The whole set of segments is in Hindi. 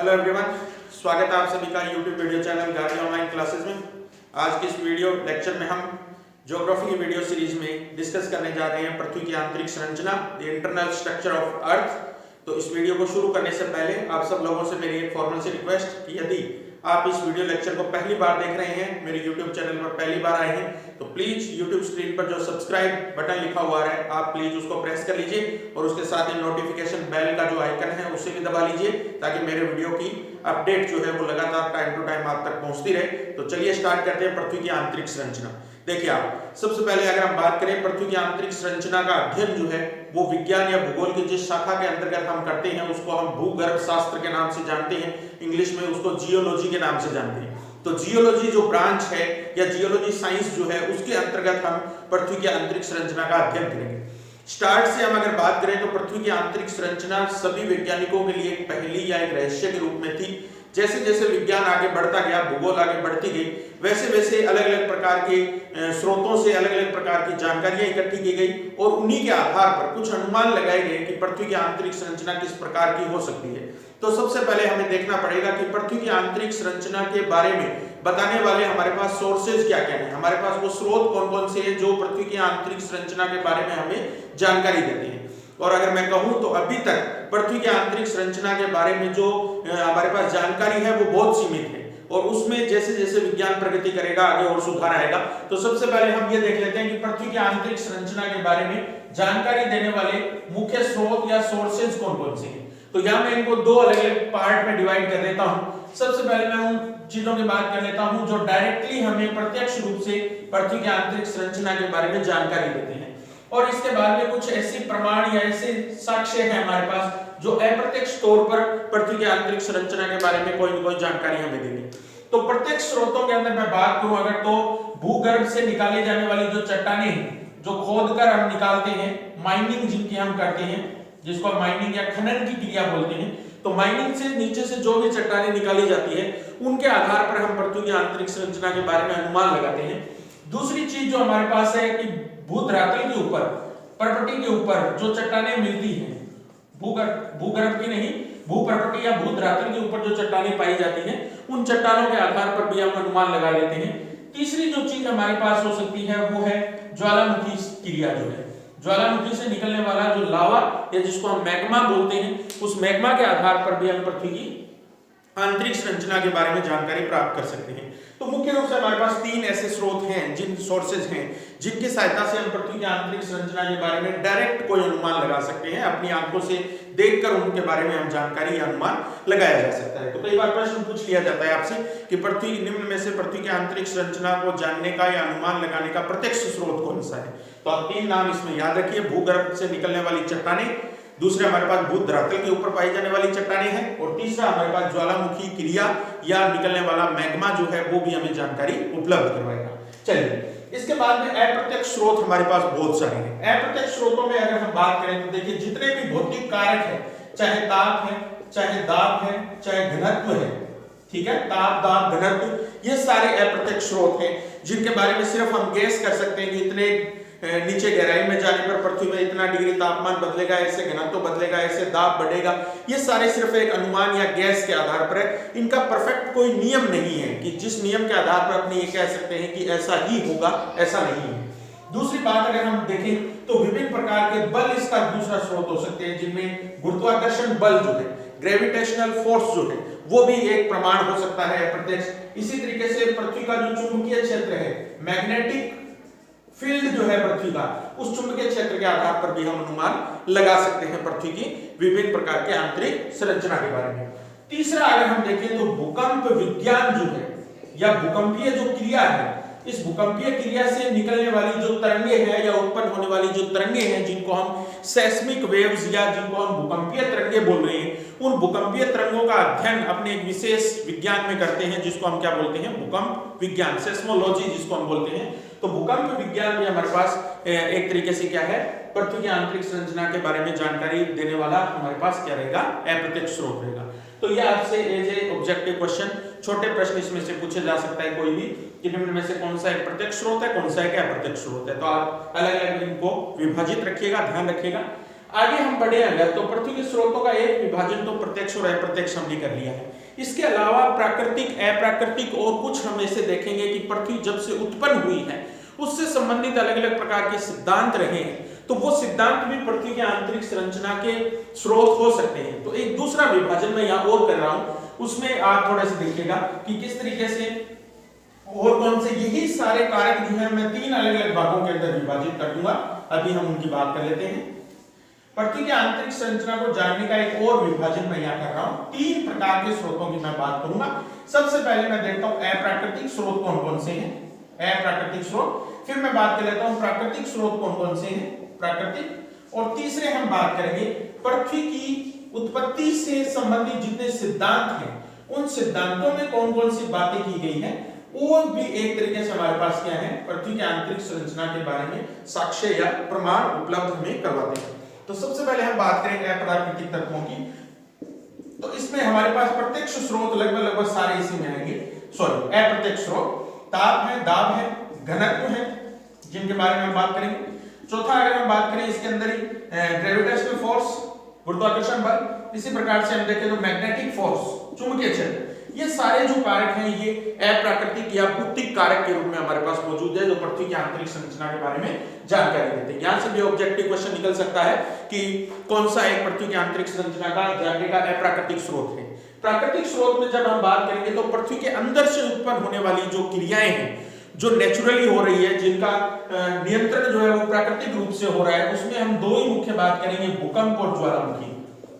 हेलो एवरीवन, स्वागत है आप सभी का YouTube video channel Gargi online classes में। आज के इस वीडियो लेक्चर में हम ज्योग्राफी की वीडियो सीरीज में डिस्कस करने जा रहे हैं पृथ्वी की आंतरिक संरचना, the internal structure of earth. तो इस वीडियो को शुरू करने से पहले आप सब लोगों से मेरी एक फॉर्मल सी रिक्वेस्ट कि यदि आप इस वीडियो लेक्चर को पहली बार देख रहे हैं, मेरे YouTube चैनल पर पहली बार आए हैं, तो प्लीज YouTube स्क्रीन पर जो सब्सक्राइब बटन लिखा हुआ है आप प्लीज उसको प्रेस कर लीजिए और उसके साथ ही नोटिफिकेशन बेल का जो आइकन है उसे भी दबा लीजिए ताकि मेरे वीडियो की अपडेट जो है वो लगातार टाइम टू टाइम आप तक पहुंचती रहे। तो चलिए स्टार्ट करते हैं पृथ्वी की आंतरिक संरचना। देखिए आप सबसे पहले अगर हम बात करें पृथ्वी की आंतरिक संरचना का अध्ययन जो है वो विज्ञान या भूगोल की जिस शाखा के अंतर्गत हम करते हैं उसको हम भूगर्भ शास्त्र के नाम से जानते हैं, इंग्लिश में उसको जियोलॉजी के नाम से जानते हैं। तो जियोलॉजी जो ब्रांच है या जियोलॉजी साइंस जो है उसके अंतर्गत हम पृथ्वी की आंतरिक संरचना का अध्ययन करेंगे। स्टार्ट से हम अगर बात करें तो पृथ्वी की आंतरिक संरचना सभी वैज्ञानिकों के लिए एक पहेली या एक रहस्य के रूप में थी। जैसे जैसे विज्ञान आगे बढ़ता गया, भूगोल आगे बढ़ती गई, वैसे वैसे अलग अलग प्रकार के स्रोतों से अलग अलग प्रकार की जानकारियां इकट्ठी की गई और उन्हीं के आधार पर कुछ अनुमान लगाए गए कि पृथ्वी की आंतरिक संरचना किस प्रकार की हो सकती है। तो सबसे पहले हमें देखना पड़ेगा कि पृथ्वी की आंतरिक संरचना के बारे में बताने वाले हमारे पास सोर्सेज क्या क्या हैं, हमारे पास वो स्रोत कौन कौन से हैं जो पृथ्वी की आंतरिक संरचना के बारे में हमें जानकारी देते हैं। और अगर मैं कहूं तो अभी तक पृथ्वी की आंतरिक संरचना के बारे में जो हमारे पास जानकारी है वो बहुत सीमित है और उसमें जैसे जैसे विज्ञान प्रगति करेगा आगे और सुधार आएगा। तो सबसे पहले हम ये देख लेते हैं कि पृथ्वी की आंतरिक संरचना के बारे में जानकारी देने वाले मुख्य स्रोत या सोर्सेज कौन कौन से हैं। तो यहाँ मैं इनको दो अलग अलग पार्ट में डिवाइड कर देता हूँ। सबसे पहले मैं उन चीजों की बात कर लेता हूँ जो डायरेक्टली हमें प्रत्यक्ष रूप से पृथ्वी की आंतरिक संरचना के बारे में जानकारी देते हैं और इसके बाद में कुछ ऐसे प्रमाण या ऐसे साक्ष्य हैं हमारे पास जो अप्रत्यक्ष तौर पर पृथ्वी की आंतरिक संरचना के बारे में कोई न कोई जानकारी हमें देंगे। तो प्रत्यक्ष स्रोतों के अंदर मैं बात करूं अगर तो भूगर्भ से निकाली जाने वाली जो चट्टानें हैं जो खोदकर हम निकालते हैं, माइनिंग जिनकी हम करते हैं, जिसको हम माइनिंग या खनन की क्रिया बोलते हैं, तो माइनिंग से नीचे से जो भी चट्टानें निकाली जाती है उनके आधार पर हम पृथ्वी की आंतरिक संरचना के बारे में अनुमान लगाते हैं। दूसरी चीज जो हमारे पास है कि भूधरातल के ऊपर, पर्वती के ऊपर जो चट्टानें मिलती हैं, भूगर्भ की नहीं, भूपर्वती या भूधरातल के ऊपर जो चट्टानें पाई जाती हैं उन चट्टानों के आधार पर भी हम अनुमान लगा लेते हैं। तीसरी जो चीज हमारे पास हो सकती है वो है ज्वालामुखी क्रिया जो है, ज्वालामुखी से निकलने वाला जो लावा या जिसको हम मैग्मा बोलते हैं, उस मैग्मा के आधार पर भी हम पृथ्वी की आंतरिक संरचना के बारे में जानकारी प्राप्त कर सकते हैं। तो मुख्य रूप से हमारे पास तीन ऐसे स्रोत हैं, जिन सोर्सेज हैं जिनकी सहायता से हम पृथ्वी की आंतरिक संरचना के बारे में डायरेक्ट कोई अनुमान लगा सकते हैं, अपनी आंखों से देखकर उनके बारे में हम जानकारी या अनुमान लगाया जा सकता है। तो कई बार प्रश्न पूछ लिया जाता है आपसे कि पृथ्वी निम्न में से पृथ्वी की आंतरिक संरचना को जानने का या अनुमान लगाने का प्रत्यक्ष स्रोत कौन सा है। तो आप तीन नाम इसमें याद रखिए, भूगर्भ से निकलने वाली चट्टानें, दूसरे हमारे पास भूधरातल के ऊपर पाई जाने वाली चट्टानें हैं और तीसरा हमारे पास ज्वालामुखी क्रिया या निकलने वाला मैग्मा जो है वो भी हमें जानकारी उपलब्ध करवाएगा। चलिए इसके बाद में अप्रत्यक्ष स्रोत हमारे पास बहुत सारे हैं। अप्रत्यक्ष स्रोतों में अगर हम बात करें तो देखिए जितने भी भौतिक कारक है, चाहे ताप है, चाहे दाब है, चाहे घनत्व है, ठीक है, ताप दाब घनत्व, ये सारे अप्रत्यक्ष स्रोत हैं जिनके बारे में सिर्फ हम गेस कर सकते हैं कि इतने नीचे गहराई में जाने पर पृथ्वी में इतना डिग्री तापमान बदलेगा, ऐसे घनत्व बदलेगा, ऐसे दाब बढ़ेगा। ये सारे सिर्फ एक अनुमान या गैस के आधार पर है, इनका परफेक्ट कोई नियम नहीं है कि जिस नियम के आधार पर अपने ये कह सकते हैं कि ऐसा ही होगा, ऐसा नहीं है। दूसरी बात अगर हम देखें तो विभिन्न प्रकार के बल इसका दूसरा स्रोत हो सकते हैं, जिनमें गुरुत्वाकर्षण बल जो है, ग्रेविटेशनल फोर्स जो है, वो भी एक प्रमाण हो सकता है अप्रत्यक्ष। इसी तरीके से पृथ्वी का जो चुंबकीय क्षेत्र है, मैग्नेटिक फील्ड जो है पृथ्वी का, उस चुंबकीय क्षेत्र के आधार पर भी हम अनुमान लगा सकते हैं पृथ्वी की विभिन्न प्रकार के आंतरिक संरचना के बारे में। तीसरा अगर हम देखें तो भूकंप विज्ञान जो है या भूकंपीय जो क्रिया है, इस भूकंपीय क्रिया से निकलने वाली जो तरंगे हैं या उत्पन्न होने वाली जो तरंगे हैं जिनको हम सेस्मिक वेव्स या जिनको हम भूकंपीय तरंगे बोल रहे हैं, उन भूकंपीय तरंगों का अध्ययन अपने एक विशेष विज्ञान में करते हैं जिसको हम क्या बोलते हैं, भूकंप विज्ञान, सेस्मोलॉजी जिसको हम बोलते हैं। तो भूकंप विज्ञान में हमारे पास एक तरीके से क्या है, पृथ्वी की आंतरिक संरचना के बारे में जानकारी देने वाला हमारे पास क्या रहेगा, अप्रत्यक्ष स्रोत रहेगा। तो ये आपसे एज ए ऑब्जेक्टिव क्वेश्चन, छोटे प्रश्न इसमें से पूछे जा सकता है कोई भी कि निम्न में से कौन सा एक प्रत्यक्ष स्रोत है, कौन सा एक अप्रत्यक्ष स्रोत है। तो आप अलग अलग इनको विभाजित रखिएगा, ध्यान रखिएगा। आगे हम बढ़े अगर तो पृथ्वी के स्रोतों का एक विभाजन तो प्रत्यक्ष और अप्रत्यक्ष हमने कर लिया है। इसके अलावा प्राकृतिक, अप्राकृतिक और कुछ हम ऐसे देखेंगे कि पृथ्वी जब से उत्पन्न हुई है उससे संबंधित अलग अलग प्रकार के सिद्धांत रहे हैं, तो वो सिद्धांत भी पृथ्वी के आंतरिक संरचना के स्रोत हो सकते हैं। तो एक दूसरा विभाजन मैं यहाँ और कर रहा हूं, उसमें आप थोड़ा सा देखिएगा कि किस तरीके से और कौन से, यही सारे कारक जो है मैं 3 अलग अलग भागों के अंदर विभाजित कर दूंगा। अभी हम उनकी बात कर लेते हैं। पृथ्वी के आंतरिक संरचना को जानने का एक और विभाजन मैं यहाँ कर रहा हूँ। 3 प्रकार के स्रोतों की मैं बात करूंगा। सबसे पहले मैं देखता हूँ अप्राकृतिक स्रोत कौन कौन से हैं, अप्राकृतिक स्रोत। फिर मैं बात कर लेता हूँ प्राकृतिक स्रोत कौन कौन से हैं, प्राकृतिक। और तीसरे हम बात करेंगे पृथ्वी की उत्पत्ति से संबंधित जितने सिद्धांत हैं उन सिद्धांतों में कौन कौन सी बातें की गई हैं, वो भी एक तरीके से हमारे पास क्या है, पृथ्वी के आंतरिक संरचना के बारे में साक्ष्य या प्रमाण उपलब्ध हमें करवाते हैं। तो सबसे पहले हम बात करेंगे अप्राकृतिक तत्वों की। तो इसमें हमारे पास प्रत्यक्ष स्रोत लगभग सारे इसी में आएंगे, सॉरी अप्रत्यक्ष स्रोत ताप है, दाब है, घनत्व है, जिनके बारे में हम बात करेंगे। चौथा अगर हम बात करें इसके अंदर ही ग्रेविटेशनल फोर्स, गुरुत्वाकर्षण बल। इसी प्रकार से हम देखें तो मैग्नेटिक फोर्स, चुंबकीय क्षेत्र। ये सारे जो कारक हैं ये अप्राकृतिक या भौतिक कारक के रूप में हमारे पास मौजूद है, जो पृथ्वी की आंतरिक संरचना के बारे में जानकारी देते हैं। यहाँ से भी ऑब्जेक्टिव क्वेश्चन निकल सकता है कि कौन सा एक पृथ्वी की आंतरिक संरचना का जानने का अप्राकृतिक स्रोत है। प्राकृतिक स्रोत में जब हम बात करेंगे तो पृथ्वी के अंदर से उत्पन्न होने वाली जो क्रियाएं हैं, जो नेचुरली हो रही है, जिनका नियंत्रण जो है वो प्राकृतिक रूप से हो रहा है, उसमें हम 2 ही मुख्य बात करेंगे, भूकंप और ज्वालामुखी।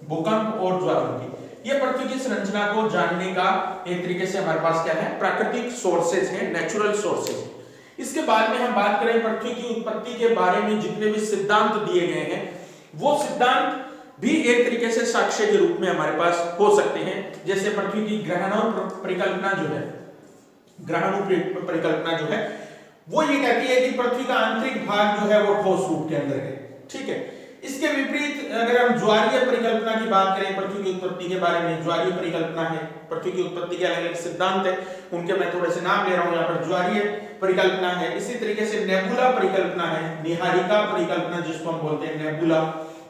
भूकंप और ज्वालामुखी ये पृथ्वी की संरचना को जानने का एक तरीके से हमारे पास क्या है, प्राकृतिक सोर्सेज हैं, नेचुरल सोर्सेज। इसके बाद में हम बात करें पृथ्वी की उत्पत्ति के बारे में जितने भी सिद्धांत दिए गए हैं, वो सिद्धांत भी एक तरीके से साक्ष्य के रूप में हमारे पास हो सकते हैं। जैसे पृथ्वी की ग्रहणों परिकल्पना जो है, ग्रहणों परिकल्पना जो है वो ये कहती है कि पृथ्वी का आंतरिक भाग जो है वो ठोस रूप के अंदर है, ठीक है। इसके विपरीत अगर हम ज्वारीय परिकल्पना की बात करें पृथ्वी की उत्पत्ति के बारे में, ज्वारीय परिकल्पना है, पृथ्वी की उत्पत्ति के अलग अलग सिद्धांत है, उनके मैं थोड़े से नाम ले रहा हूं यहाँ पर। ज्वारीय परिकल्पना है, इसी तरीके से नेबुला परिकल्पना है, निहारिका परिकल्पना जिसको हम बोलते हैं नेबुला।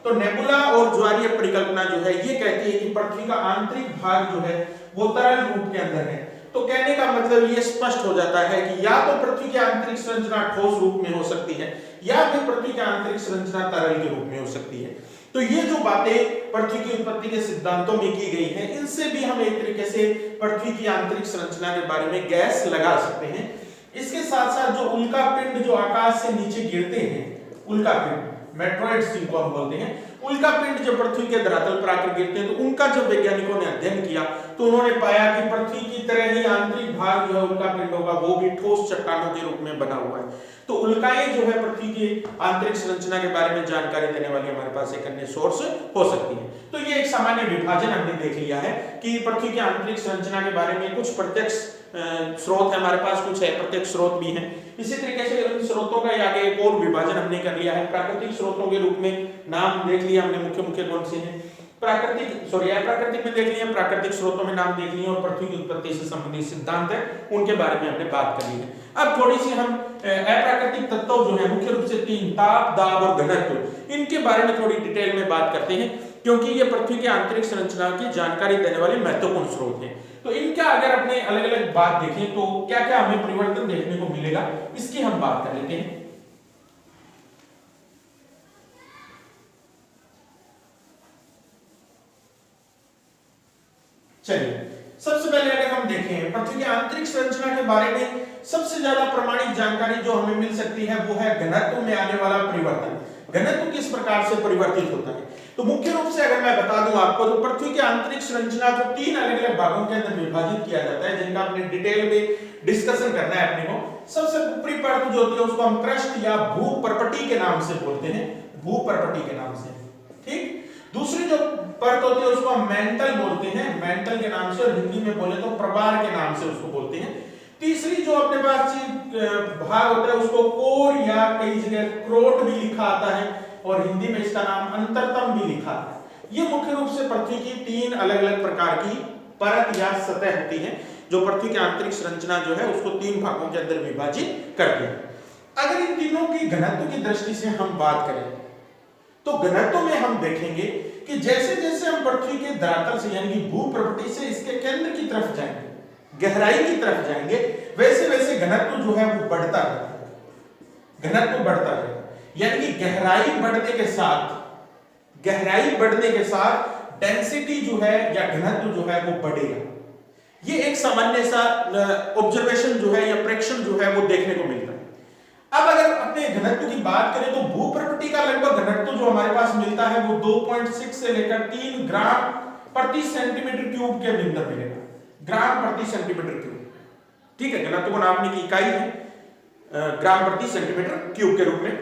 तो नेबुला और ज्वारीय परिकल्पना जो है ये कहती है कि पृथ्वी का आंतरिक भाग जो है वो तरल रूप के अंदर है। तो कहने का मतलब ये स्पष्ट हो जाता है कि या तो पृथ्वी की आंतरिक संरचना ठोस रूप में हो सकती है या फिर पृथ्वी की आंतरिक संरचना तरल के रूप में हो सकती है। तो ये जो बातें पृथ्वी की उत्पत्ति के सिद्धांतों में की गई हैं, इनसे भी हम एक तरीके से पृथ्वी की आंतरिक संरचना के बारे में गैस लगा सकते हैं। इसके साथ साथ जो उल्का पिंड जो आकाश से नीचे गिरते हैं, उल्का पिंड, मेट्रॉइड्स जिनको हम बोलते हैं, उल्का पिंड जब पृथ्वी के धरातल पर आकर गिरते हैं तो उनका जब वैज्ञानिकों ने अध्ययन किया तो उन्होंने पाया कि पृथ्वी की तरह ही आंतरिक भाग जो है उल्का पिंडों का वो भी ठोस चट्टानों के रूप में बना हुआ है। तो उल्काएं जो है पृथ्वी की आंतरिक संरचना के बारे में जानकारी देने वाली हमारे पास एक अन्य सोर्स हो सकती है। तो ये एक सामान्य विभाजन हमने देख लिया है कि पृथ्वी की आंतरिक संरचना के बारे में कुछ प्रत्यक्ष स्रोत है हमारे पास, कुछ अप्रत्यक्ष स्रोत भी हैं। इसी तरीके से इन स्रोतों का आगे एक और विभाजन हमने कर लिया है। प्राकृतिक स्रोतों के रूप में नाम देख लिया हमने, मुख्य मुख्य कौन से हैं, अप्राकृतिक में देख लिया, प्राकृतिक स्रोतों में नाम देख लिए और पृथ्वी की उत्पत्ति से संबंधित सिद्धांत है उनके बारे में हमने बात कर ली है। अब थोड़ी सी हम अप्राकृतिक तत्व जो है मुख्य रूप से 3, ताप, दाब और घनत्व, इनके बारे में थोड़ी डिटेल में बात करते हैं क्योंकि ये पृथ्वी की आंतरिक संरचना की जानकारी देने वाले महत्वपूर्ण स्रोत हैं। तो इनका अगर अपने अलग अलग बात देखें तो क्या क्या हमें परिवर्तन देखने को मिलेगा, इसकी हम बात कर लेते हैं। चलिए, सबसे पहले अगर हम देखें पृथ्वी की आंतरिक संरचना के बारे में सबसे ज्यादा प्रमाणिक जानकारी जो हमें मिल सकती है वो है घनत्व में आने वाला परिवर्तन। घनत्व किस प्रकार से परिवर्तित होता है, तो मुख्य रूप से अगर मैं बता दूं आपको तो पृथ्वी की आंतरिक संरचना को 3 अलग अलग भागों के अंदर विभाजित किया जाता है जिनका अपने डिटेल में डिस्कशन करना है अपने को। सबसे ऊपरी परत जो होती है उसको हम क्रस्ट या भूपर्पटी के नाम से बोलते हैं, भूपर्पटी के नाम से, ठीक। दूसरी जो परत होती है उसको हम मेंटल बोलते हैं, मेंटल के नाम से, और हिंदी में बोले तो प्रवार के नाम से उसको बोलते हैं। तीसरी जो अपने पास भाग होता है उसको कोर या कई जगह क्रोट भी लिखा आता है और हिंदी में इसका नाम अंतरतम भी लिखा है। ये मुख्य रूप से पृथ्वी की 3 अलग अलग प्रकार की परत या सतह होती है जो पृथ्वी की आंतरिक संरचना जो है उसको 3 भागों के अंदर विभाजित करती है। अगर इन तीनों की घनत्व की दृष्टि से हम बात करें तो घनत्व में हम देखेंगे कि जैसे जैसे हम पृथ्वी के धरातल से यानी कि भूप्रवृत्ति से इसके केंद्र की तरफ जाएंगे, गहराई की तरफ जाएंगे, वैसे वैसे घनत्व जो है वो बढ़ता रहेगा, घनत्व बढ़ता रहेगा। यानी कि गहराई बढ़ने के साथ डेंसिटी जो है या घनत्व जो है वो बढ़ेगा। ये एक सामान्य सा ऑब्जर्वेशन जो है या प्रेक्षण जो है वो देखने को मिलता है। अब अगर अपने घनत्व की बात करें तो भूप्रवृत्ति का लगभग घनत्व जो हमारे पास मिलता है वो 2.6 से लेकर 3 ग्राम प्रति सेंटीमीटर क्यूब के अंदर मिलेगा, ग्राम प्रति सेंटीमीटर क्यूब। ठीक है, घनत्व को नापने की इकाई है ग्राम प्रति सेंटीमीटर क्यूब के रूप में।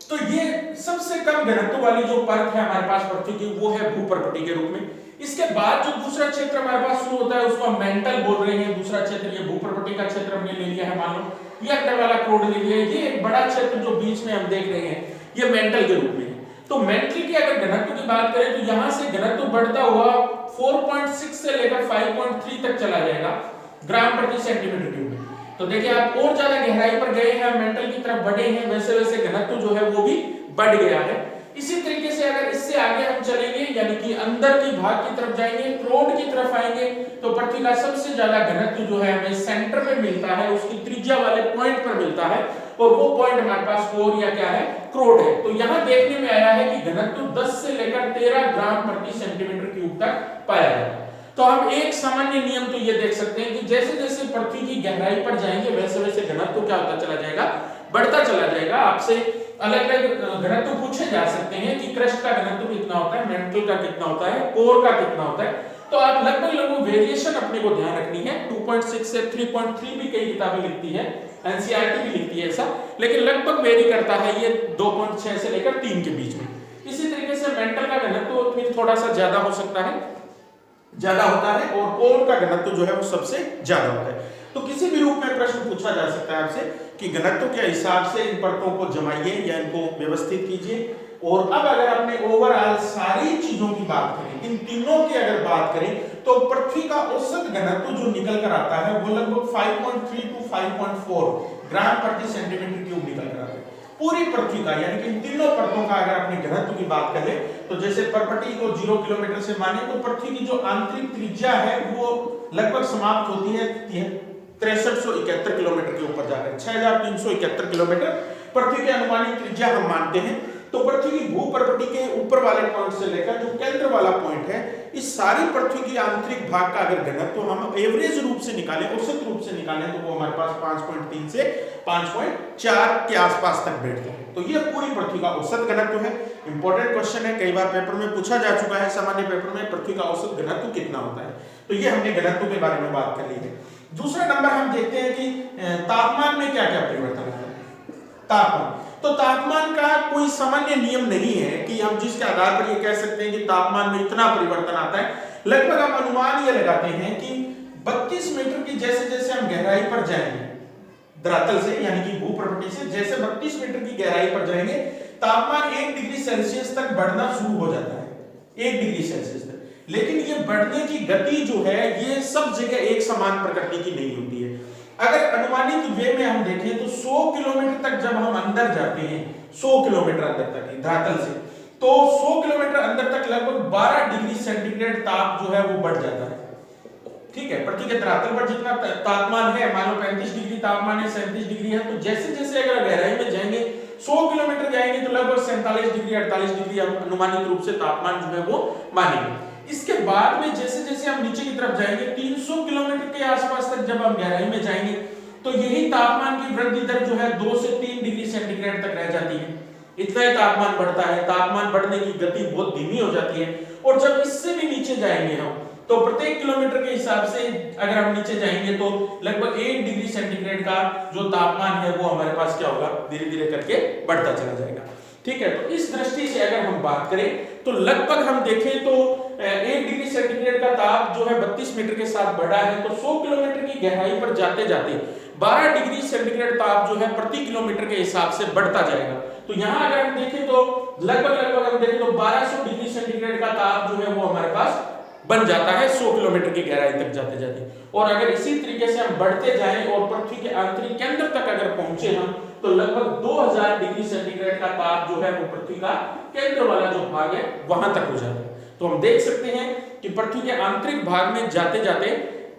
तो ये सबसे कम घनत्व वाली जो परत है हमारे पास पृथ्वी की वो है भूप्रवृत्ति के रूप में। इसके बाद जो दूसरा क्षेत्र हमारे पास शुरू होता है उसको हम मेंटल बोल रहे हैं। दूसरा क्षेत्र ये भूप्रवृत्ति का क्षेत्र हमने ले लिया है, मान लो ये अंदर वाला क्रोड ले लिया है। ये एक बड़ा क्षेत्र जो बीच में हम देख रहे हैं ये मेंटल के रूप में है। तो मेंटल की अगर घनत्व की बात करें तो यहां से घनत्व बढ़ता हुआ 4.6 से लेकर 5.3 तक चला जाएगा ग्राम प्रति सेंटीमीटर क्यूब में। तो देखिए आप और ज्यादा गहराई पर गए हैं, मेंटल की तरफ बढ़े हैं, वैसे वैसे घनत्व जो है वो भी बढ़ गया है। इसी तरीके से अगर इससे आगे हम चलेंगे यानी कि अंदर की भाग की तरफ जाएंगे, क्रोड की तरफ आएंगे, तो पृथ्वी का सबसे ज्यादा घनत्व जो है हमें सेंटर में मिलता है, उसकी त्रिज्या वाले पॉइंट पर मिलता है और वो पॉइंट हमारे पास कोर या क्या है, क्रोड है। तो यहां देखने में आया है कि घनत्व 10 से लेकर 13 ग्राम प्रति सेंटीमीटर क्यूब तक पाया जाता है। तो हम एक सामान्य नियम तो ये देख सकते हैं कि जैसे जैसे पृथ्वी की गहराई पर जाएंगे वैसे वैसे घनत्व क्या होता चला जाएगा, बढ़ता चला जाएगा। आपसे अलग अलग घनत्व पूछे जा सकते हैं कि क्रस्ट का घनत्व कितना होता है, मेंटल का कितना होता है, कोर का कितना होता है। तो आप लगभग वेरिएशन अपने को ध्यान रखनी है। 2.6 से 3.3 भी कई किताबें लिखती है, एनसीईआरटी भी लिखती है ऐसा, लेकिन लगभग वेरी करता है ये 2.6 से लेकर 3 के बीच में। इसी तरीके से मेंटल का घनत्व फिर थोड़ा सा ज्यादा हो सकता है, ज्यादा होता है, और कोर का घनत्व जो है वो सबसे ज्यादा होता है। तो किसी भी रूप में प्रश्न पूछा जा सकता है आपसे कि घनत्व के हिसाब से इन परतों को जमाइए या इनको व्यवस्थित कीजिए। और अब अगर अपने ओवरऑल सारी चीजों की बात करें, इन तीनों की अगर बात करें, तो पृथ्वी का औसत घनत्व जो निकल कर आता है वो लगभग 5.3 टू 5.4 ग्राम प्रति सेंटीमीटर क्यूब निकल कर आता है पूरी पृथ्वी का। यानी कि इन तीनों परतों का अगर अपने घनत्व की बात करें तो जैसे परपटी को 0 किलोमीटर से माने तो पृथ्वी की जो आंतरिक त्रिज्या है वो लगभग समाप्त होती है 6371 किलोमीटर के ऊपर जाकर 6371 किलोमीटर पृथ्वी की अनुमानित त्रिज्या हम मानते हैं। तो पृथ्वी की भूप्रवृत्ति के ऊपर वाले पॉइंट से लेकर जो केंद्र वाला पॉइंट है, इस सारी पृथ्वी की आंतरिक भाग का अगर घनत्व हम एवरेज रूप से निकालें, औसत रूप से निकालें, तो वो हमारे पास 5.3 से 5.4 के आसपास तक बैठता है। तो ये पूरी पृथ्वी का औसत घनत्व है। इंपॉर्टेंट क्वेश्चन है, कई बार पेपर में पूछा जा चुका है, सामान्य पेपर में पृथ्वी का औसत घनत्व कितना होता है। तो ये हमने घनत्व के बारे में बात कर ली है। दूसरा नंबर हम देखते हैं कि तापमान में क्या क्या परिवर्तन आता है। तापमान, तो तापमान का कोई सामान्य नियम नहीं है कि हम जिसके आधार पर ये कह सकते हैं कि तापमान में इतना परिवर्तन आता है। लगभग हम अनुमान ये लगाते हैं कि 32 मीटर की जैसे जैसे हम गहराई पर जाएंगे धरातल से यानी कि भूप्रवृत्ति से, जैसे 32 मीटर की गहराई पर जाएंगे तापमान 1 डिग्री सेल्सियस तक बढ़ना शुरू हो जाता है, 1 डिग्री सेल्सियस तक। लेकिन ये बढ़ने की गति जो है ये सब जगह एक समान प्रकृति की नहीं होती है। अगर अनुमानित वे में हम देखें तो 100 किलोमीटर तक जब हम अंदर जाते हैं, 100 किलोमीटर अंदर तक धरातल से, तो 100 किलोमीटर अंदर तक लगभग 12 डिग्री सेंटीग्रेड ताप जो है वो बढ़ जाता है। ठीक है, पृथ्वी के धरातल पर जितना तापमान है, मान लो 35 डिग्री तापमान है, 37 डिग्री है, तो जैसे जैसे अगर गहराई में जाएंगे 100 किलोमीटर जाएंगे तो लगभग 47 डिग्री 48 डिग्री हम अनुमानित रूप से तापमान जो है वो मानेंगे। इसके बाद में जैसे जैसे हम नीचे की तरफ जाएंगे 300 किलोमीटर के आसपास तक जब हम गहराई में जाएंगे तो यही तापमान की वृद्धि दर जो है 2 से 3 डिग्री सेंटीग्रेड तक रह जाती है। इतना ही तापमान बढ़ता है, तापमान बढ़ने की गति बहुत धीमी हो जाती है। और जब इससे भी नीचे जाएंगे हम तो प्रत्येक किलोमीटर के हिसाब से अगर हम नीचे जाएंगे तो लगभग 1 डिग्री सेंटीग्रेड का जो तापमान है वो हमारे पास क्या होगा, धीरे धीरे करके बढ़ता चला जाएगा। ठीक है, तो इस दृष्टि से अगर हम बात करें तो लगभग हम देखें तो 1 डिग्री सेंटीग्रेड का ताप जो है 32 मीटर के साथ बढ़ा है, तो 100 किलोमीटर की गहराई पर जाते जाते 12 डिग्री सेंटीग्रेड ताप जो है प्रति किलोमीटर के हिसाब से बढ़ता जाएगा। तो यहाँ अगर हम देखें तो लगभग हम देखें तो 1200 डिग्री सेंटीग्रेड का ताप जो है वो हमारे पास बन जाता है 100 किलोमीटर की गहराई तक जाते जाते। और अगर इसी तरीके से हम बढ़ते जाएं और पृथ्वी के आंतरिक केंद्र तक अगर पहुंचे हम, तो लगभग 2000 डिग्री सेंटीग्रेड का ताप जो है वो पृथ्वी का केंद्र वाला जो भाग है वहां तक हो जाता है। तो हम देख सकते हैं कि पृथ्वी के आंतरिक भाग में जाते जाते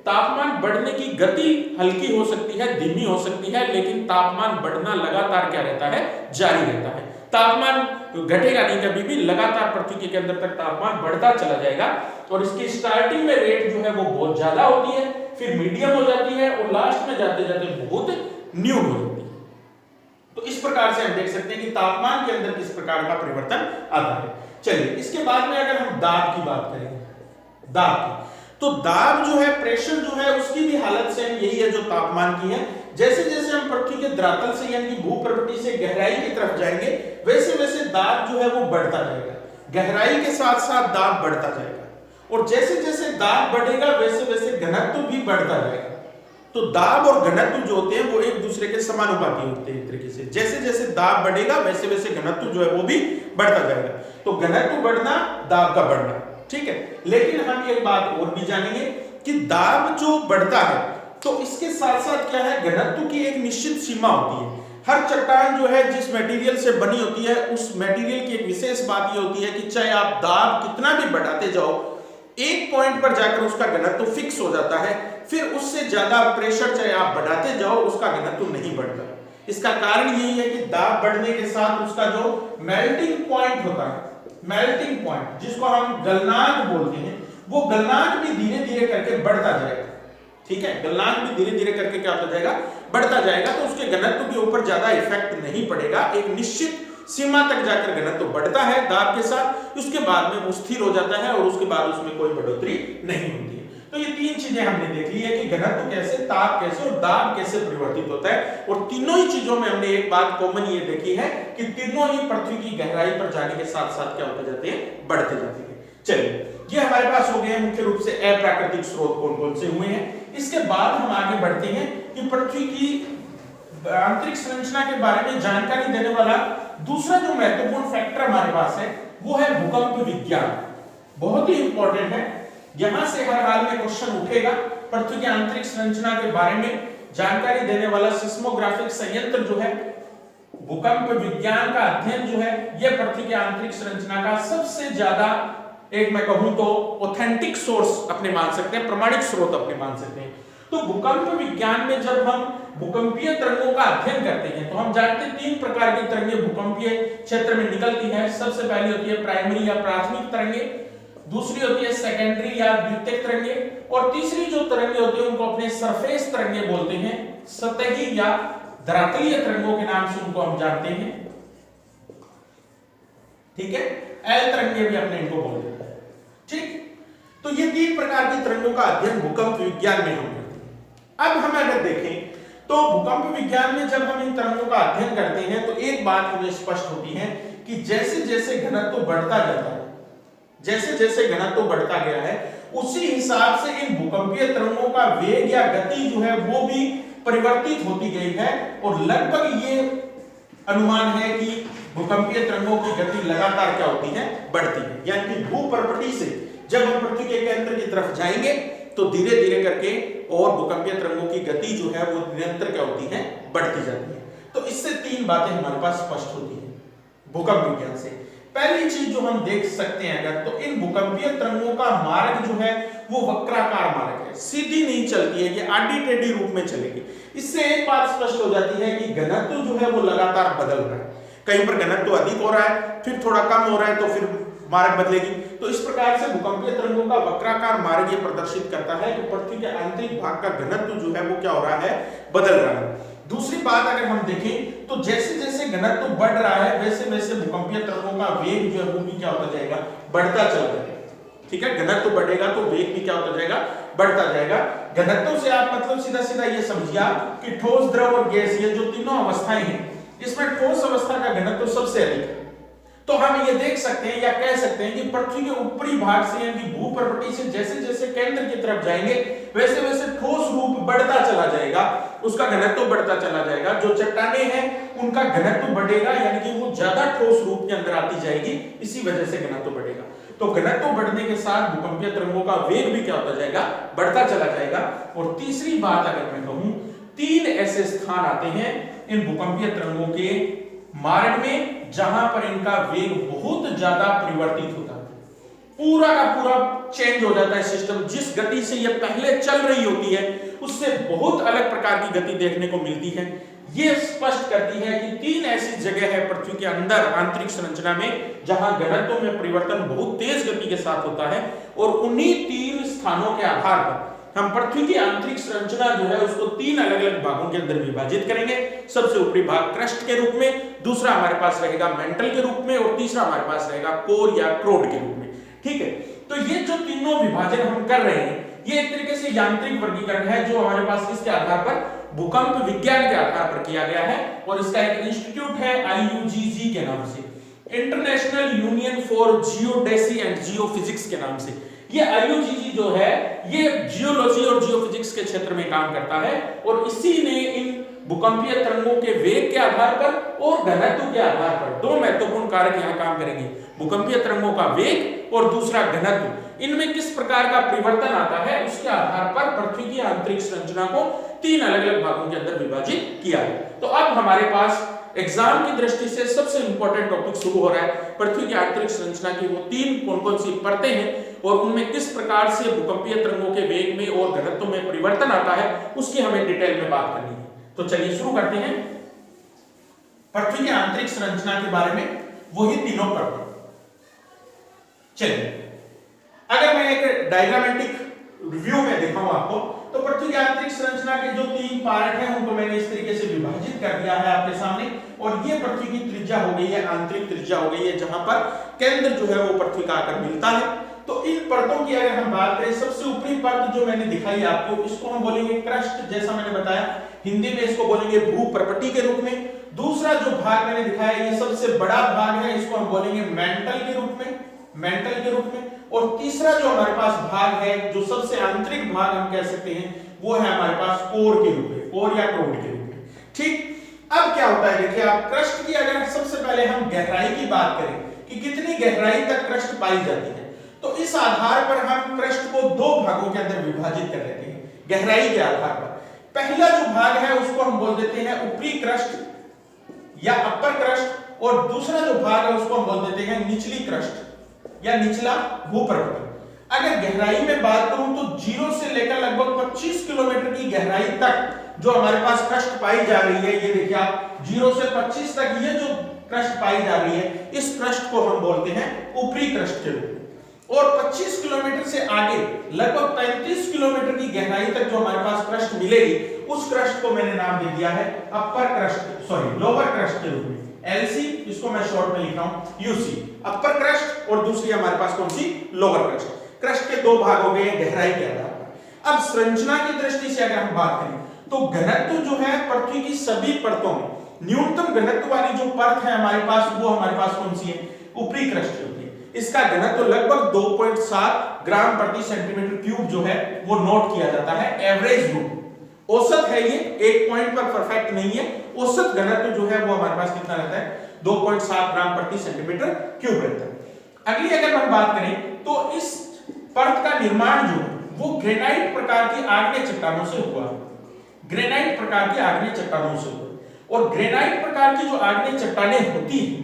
तापमान बढ़ने की गति हल्की हो सकती है, धीमी हो सकती है, लेकिन तापमान बढ़ना लगातार क्या रहता है, जारी रहता है। तापमान घटेगा नहीं कभी भी, लगातार पृथ्वी के केंद्र तक तापमान बढ़ता चला जाएगा। और इसकी स्टार्टिंग में रेट जो है वो बहुत ज्यादा होती है, फिर मीडियम हो जाती है और लास्ट में जाते जाते बहुत न्यून हो जाती है। तो इस प्रकार से हम देख सकते हैं कि तापमान के अंदर किस प्रकार का परिवर्तन आता है। चलिए इसके बाद में अगर हम दाब की बात करें, दाब की, तो दाब जो है, प्रेशर जो है, उसकी भी हालत सेम यही है जो तापमान की है। जैसे जैसे हम पृथ्वी के धरातल से यानी भूप्रवृत्ति से गहराई की तरफ जाएंगे, वैसे वैसे दाब जो है वो बढ़ता जाएगा, गहराई के साथ साथ दाब बढ़ता जाएगा। और जैसे जैसे दाब बढ़ेगा वैसे वैसे घनत्व भी बढ़ता जाएगा। तो दाब और घनत्व जो होते हैं वो एक दूसरे के समानुपाती होते हैं एक तरीके से। जैसे जैसे दाब बढ़ेगा वैसे वैसे घनत्व जो है वो भी बढ़ता जाएगा। तो घनत्व बढ़ना, दाब का बढ़ना, ठीक है। लेकिन हम एक बात और भी जानेंगे कि दाब जो बढ़ता है तो इसके साथ साथ क्या है, घनत्व की एक निश्चित सीमा होती है। हर चट्टान जो है जिस मटेरियल से बनी होती है उस मटेरियल की एक विशेष बात ये होती है कि चाहे आप दाब कितना भी बढ़ाते जाओ, एक पॉइंट पर जाकर उसका घनत्व फिक्स हो जाता है, फिर उससे ज्यादा प्रेशर चाहे आप बढ़ाते जाओ उसका घनत्व नहीं बढ़ता। इसका कारण यही है कि दाब बढ़ने के साथ उसका जो मेल्टिंग पॉइंट होता है, मेल्टिंग पॉइंट जिसको हम गलनांक बोलते हैं, वो गलनांक भी धीरे धीरे करके बढ़ता जाएगा, ठीक है। गलनांक भी धीरे धीरे करके क्या होता जाएगा, बढ़ता जाएगा। तो उसके घनत्व के ऊपर ज्यादा इफेक्ट नहीं पड़ेगा, एक निश्चित सीमा तक जाकर घनत्व बढ़ता है दाब के साथ, उसके बाद में वो स्थिर हो जाता है और उसके बाद उसमें कोई बढ़ोतरी नहीं होती है। तो ये तीन चीजें हमने देख ली है कि घनत्व कैसे, ताप कैसे और दाब कैसे परिवर्तित होता है। और तीनों ही चीजों में हमने एक बात कॉमन ये देखी है कि तीनों ही पृथ्वी की गहराई पर जाने के साथ साथ क्या होते जाते हैं, बढ़ते जाते हैं। चलिए ये हमारे पास हो गए मुख्य रूप से अप्राकृतिक स्रोत कौन कौन से हुए हैं। इसके बाद हम आगे बढ़ते हैं कि पृथ्वी की आंतरिक संरचना के बारे में जानकारी देने वाला दूसरा जो महत्वपूर्ण फैक्टर हमारे पास है वो है भूकंप विज्ञान। बहुत ही इंपॉर्टेंट है, यहां से हर हाल में क्वेश्चन उठेगा। पृथ्वी की आंतरिक संरचना के बारे में जानकारी देने वाला सिस्मोग्राफिक संयंत्र जो है, भूकंप विज्ञान का अध्ययन जो है, यह पृथ्वी की आंतरिक संरचना का सबसे ज्यादा, एक मैं कहूं तो ऑथेंटिक सोर्स अपने मान सकते हैं, प्रमाणिक स्रोत अपने मान सकते हैं। तो भूकंप विज्ञान में जब हम भूकंपीय तरंगों का अध्ययन करते हैं तो हम जानते हैं तीन प्रकार की तरंगें भूकंपीय क्षेत्र में निकलती है। सबसे पहली होती है प्राइमरी या प्राथमिक तरंगें, दूसरी होती है सेकेंडरी या द्वितीयक तरंगें, और तीसरी जो तरंगें होती है उनको अपने सरफेस तरंगें बोलते हैं, सतही या धरातलीय तरंगों के नाम से उनको हम जानते हैं, ठीक है। एल तरंगें भी अपने इनको बोलते हैं, ठीक। तो ये तीन प्रकार की तरंगों का अध्ययन भूकंप विज्ञान में हम करते हैं। अब हम अगर देखें तो भूकंप विज्ञान में जब हम इन तरंगों का अध्ययन करते हैं तो एक बात हमें स्पष्ट होती है कि जैसे जैसे घनत्व बढ़ता जाता है, जैसे जैसे घनत्व बढ़ता गया है उसी हिसाब से इन भूकंपीय तरंगों का वेग या गति जो है वो भी परिवर्तित होती गई है। और लगभग ये अनुमान है कि भूकंपीय तरंगों की गति लगातार क्या होती है, बढ़ती है। यानी कि भूप्रवृत्ति से जब हम पृथ्वी के केंद्र की तरफ जाएंगे तो धीरे धीरे करके और भूकंपीय तरंगों की गति जो है वो निरंतर क्या होती है, बढ़ती जाती है। तो इससे तीन बातें हमारे पास स्पष्ट होती है भूकंप विज्ञान से। पहली चीज जो हम देख सकते हैं अगर, तो इन भूकंपीय तरंगों का मार्ग जो है वो वक्राकार मार्ग है, सीधी नहीं चलती है, ये आडी टेढ़ी रूप में चलेगी। इससे एक बात स्पष्ट हो जाती है कि घनत्व जो है वो लगातार बदल रहा है, कहीं पर घनत्व अधिक हो रहा है, फिर थोड़ा कम हो रहा है, तो फिर मार्ग बदलेगी। तो इस प्रकार से भूकंपीय तरंगों का वक्राकार मार्ग ये प्रदर्शित करता है कि पृथ्वी के आंतरिक भाग का घनत्व जो है वो क्या हो रहा है, बदल रहा है। दूसरी बात अगर हम देखें तो जैसे जैसे घनत्व बढ़ रहा है वैसे वैसे भूकंपीय तरंगों का वेग जो है वो भी क्या होता जाएगा, बढ़ता चला जाएगा, ठीक है। घनत्व बढ़ेगा तो वेग भी क्या होता जाएगा, बढ़ता जाएगा। घनत्व से आप मतलब सीधा सीधा ये समझिए कि ठोस, द्रव और गैस, ये जो तीनों अवस्थाएं हैं इसमें ठोस अवस्था का घनत्व सबसे अधिक है। तो हम ये देख सकते हैं या कह सकते हैं कि पृथ्वी के ऊपरी भाग से यानी भूप्रवृत्ति से जैसे जैसे केंद्र की तरफ जाएंगे वैसे वैसे ठोस रूप बढ़ता चला जाएगा, उसका घनत्व बढ़ता चला जाएगा। जो चट्टानें हैं उनका घनत्व बढ़ेगा, यानी कि वो ज्यादा ठोस रूप के अंदर आती जाएगी, इसी वजह से घनत्व बढ़ेगा। तो घनत्व बढ़ने के साथ भूकंपीय तरंगों का वेग भी क्या होता जाएगा, बढ़ता चला जाएगा। और तीसरी बात अगर मैं कहूं, 3 ऐसे स्थान आते हैं इन भूकंपीय तरंगों के मार्ग में जहां पर इनका वेग बहुत ज्यादा परिवर्तित होता है, पूरा का पूरा चेंज हो जाता है सिस्टम। जिस गति से ये पहले चल रही होती है उससे बहुत अलग प्रकार की गति देखने को मिलती है। ये स्पष्ट करती है कि 3 ऐसी जगह है पृथ्वी के अंदर आंतरिक संरचना में जहां घनत्व में परिवर्तन बहुत तेज गति के साथ होता है। और उन्हीं 3 स्थानों के आधार पर हम पृथ्वी की आंतरिक संरचना जो है उसको 3 अलग अलग भागों के अंदर विभाजित करेंगे। सबसे ऊपरी भाग क्रस्ट के रूप में, दूसरा हमारे पास रहेगा मेंटल के रूप में, और तीसरा हमारे पास रहेगा कोर या क्रोड के रूप में। ठीक है, तो ये जो तीनों विभाजन हम कर रहे हैं ये एक तरीके से यांत्रिक वर्गीकरण है जो हमारे पास किसके आधार पर, भूकंप विज्ञान के आधार पर किया गया है। और इसका एक इंस्टीट्यूट है IUGG के नाम से, international union for geodesy and geophysics के नाम से। ये IUGG जो है ये जियोलॉजी और जियोफिजिक्स के क्षेत्र में काम करता है और इसी ने इन भूकंपीय तरंगों के वेग के आधार पर और घनत्व के आधार पर 2 महत्वपूर्ण कारक यहां काम करेंगे, भूकंपीय तरंगों का वेग और दूसरा घनत्व। इनमें किस प्रकार का परिवर्तन आता है उसके आधार पर पृथ्वी की आंतरिक संरचना को 3 अलग अलग भागों के अंदर विभाजित किया है। तो अब हमारे पास एग्जाम की दृष्टि से सबसे इंपॉर्टेंट टॉपिक शुरू हो रहा है, पृथ्वी की आंतरिक संरचना की वो 3 कौन-कौन सी परतें हैं और उनमें किस प्रकार से भूकंपीय तरंगों के वेग में और घनत्व में परिवर्तन आता है उसकी हमें डिटेल में बात करनी है। तो चलिए शुरू करते हैं पृथ्वी की आंतरिक संरचना के बारे में, वही तीनों परतें। चलिए अगर मैं एक डायग्रामेटिक रिव्यू में दिखाऊं आपको, तो पृथ्वी की आंतरिक संरचना के जो 3 पार्ट हैं उनको मैंने इस तरीके से विभाजित कर दिया है आपके सामने। और ये पृथ्वी की त्रिज्या हो गई है, आंतरिक त्रिज्या हो गई है, जहां पर केंद्र जो है वो पृथ्वी का आकर मिलता है। तो इन परतों की अगर हम बात करें, सबसे ऊपरी परत जो मैंने दिखाई आपको इसको हम बोलेंगे क्रस्ट, जैसा मैंने बताया हिंदी में इसको बोलेंगे भूप्रपटी के रूप में। दूसरा जो भाग मैंने दिखाया ये सबसे बड़ा भाग है, इसको हम बोलेंगे मेंटल के रूप में, मेंटल के रूप में। और तीसरा जो हमारे पास भाग है, जो सबसे आंतरिक भाग हम कह सकते हैं, वो है हमारे पास कोर के रूप में, कोर या क्रोड के रूप में। ठीक, अब क्या होता है देखिए आप, क्रस्ट की अगर सबसे पहले हम गहराई की बात करें कि कितनी गहराई तक क्रस्ट पाई जाती है, तो इस आधार पर हम क्रस्ट को 2 भागों के अंदर विभाजित कर लेते हैं गहराई के आधार पर। पहला जो भाग है उसको हम बोल देते हैं ऊपरी क्रस्ट या अपर क्रस्ट, और दूसरा जो भाग है उसको हम बोल देते हैं निचली क्रस्ट या निचला भूप्रपटी। अगर गहराई में बात करूं तो 0 से लेकर लगभग 25 किलोमीटर की गहराई तक जो हमारे पास क्रस्ट पाई जा रही है, ये देखिए आप 0 से 25 तक ये जो क्रस्ट पाई जा रही है, इस क्रस्ट को हम बोलते हैं ऊपरी क्रस्ट के रूप में। और 25 किलोमीटर से आगे लगभग 35 किलोमीटर की गहराई तक जो हमारे पास क्रस्ट मिलेगी, उस क्रस्ट को मैंने नाम दे दिया है अपर क्रस्ट, सॉरी लोअर क्रस्ट के रूप में, LC, इसको मैं शॉर्ट में लिख रहा हूं UC, अपर क्रस्ट, और दूसरी हमारे पास कौन सी, लोअर क्रस्ट। क्रस्ट के 2 भाग हो गए गहराई के आधार पर। अब संरचना की दृष्टि से अगर हम बात करें तो घनत्व जो है पृथ्वी की सभी परतों में न्यूनतम घनत्व वाली जो परत है हमारे पास, वो हमारे पास कौन सी है, ऊपरी क्रस्ट की होती है। इसका घनत्व लगभग 2.7 ग्राम प्रति सेंटीमीटर क्यूब जो है वो नोट किया जाता है, एवरेज रूप, औसत है ये, एक पॉइंट पर परफेक्ट नहीं है। औसत घनत्व जो है वो हमारे पास कितना रहता है, 2.7 ग्राम प्रति सेंटीमीटर क्यूब रहता है। अगली अगर हम बात करें तो इस परत का निर्माण जो है वो ग्रेनाइट प्रकार की आग्नेय चट्टानों से हुआ है, ग्रेनाइट प्रकार की आग्नेय चट्टानों से हुआ। और ग्रेनाइट प्रकार की जो आग्नेय चट्टानें होती हैं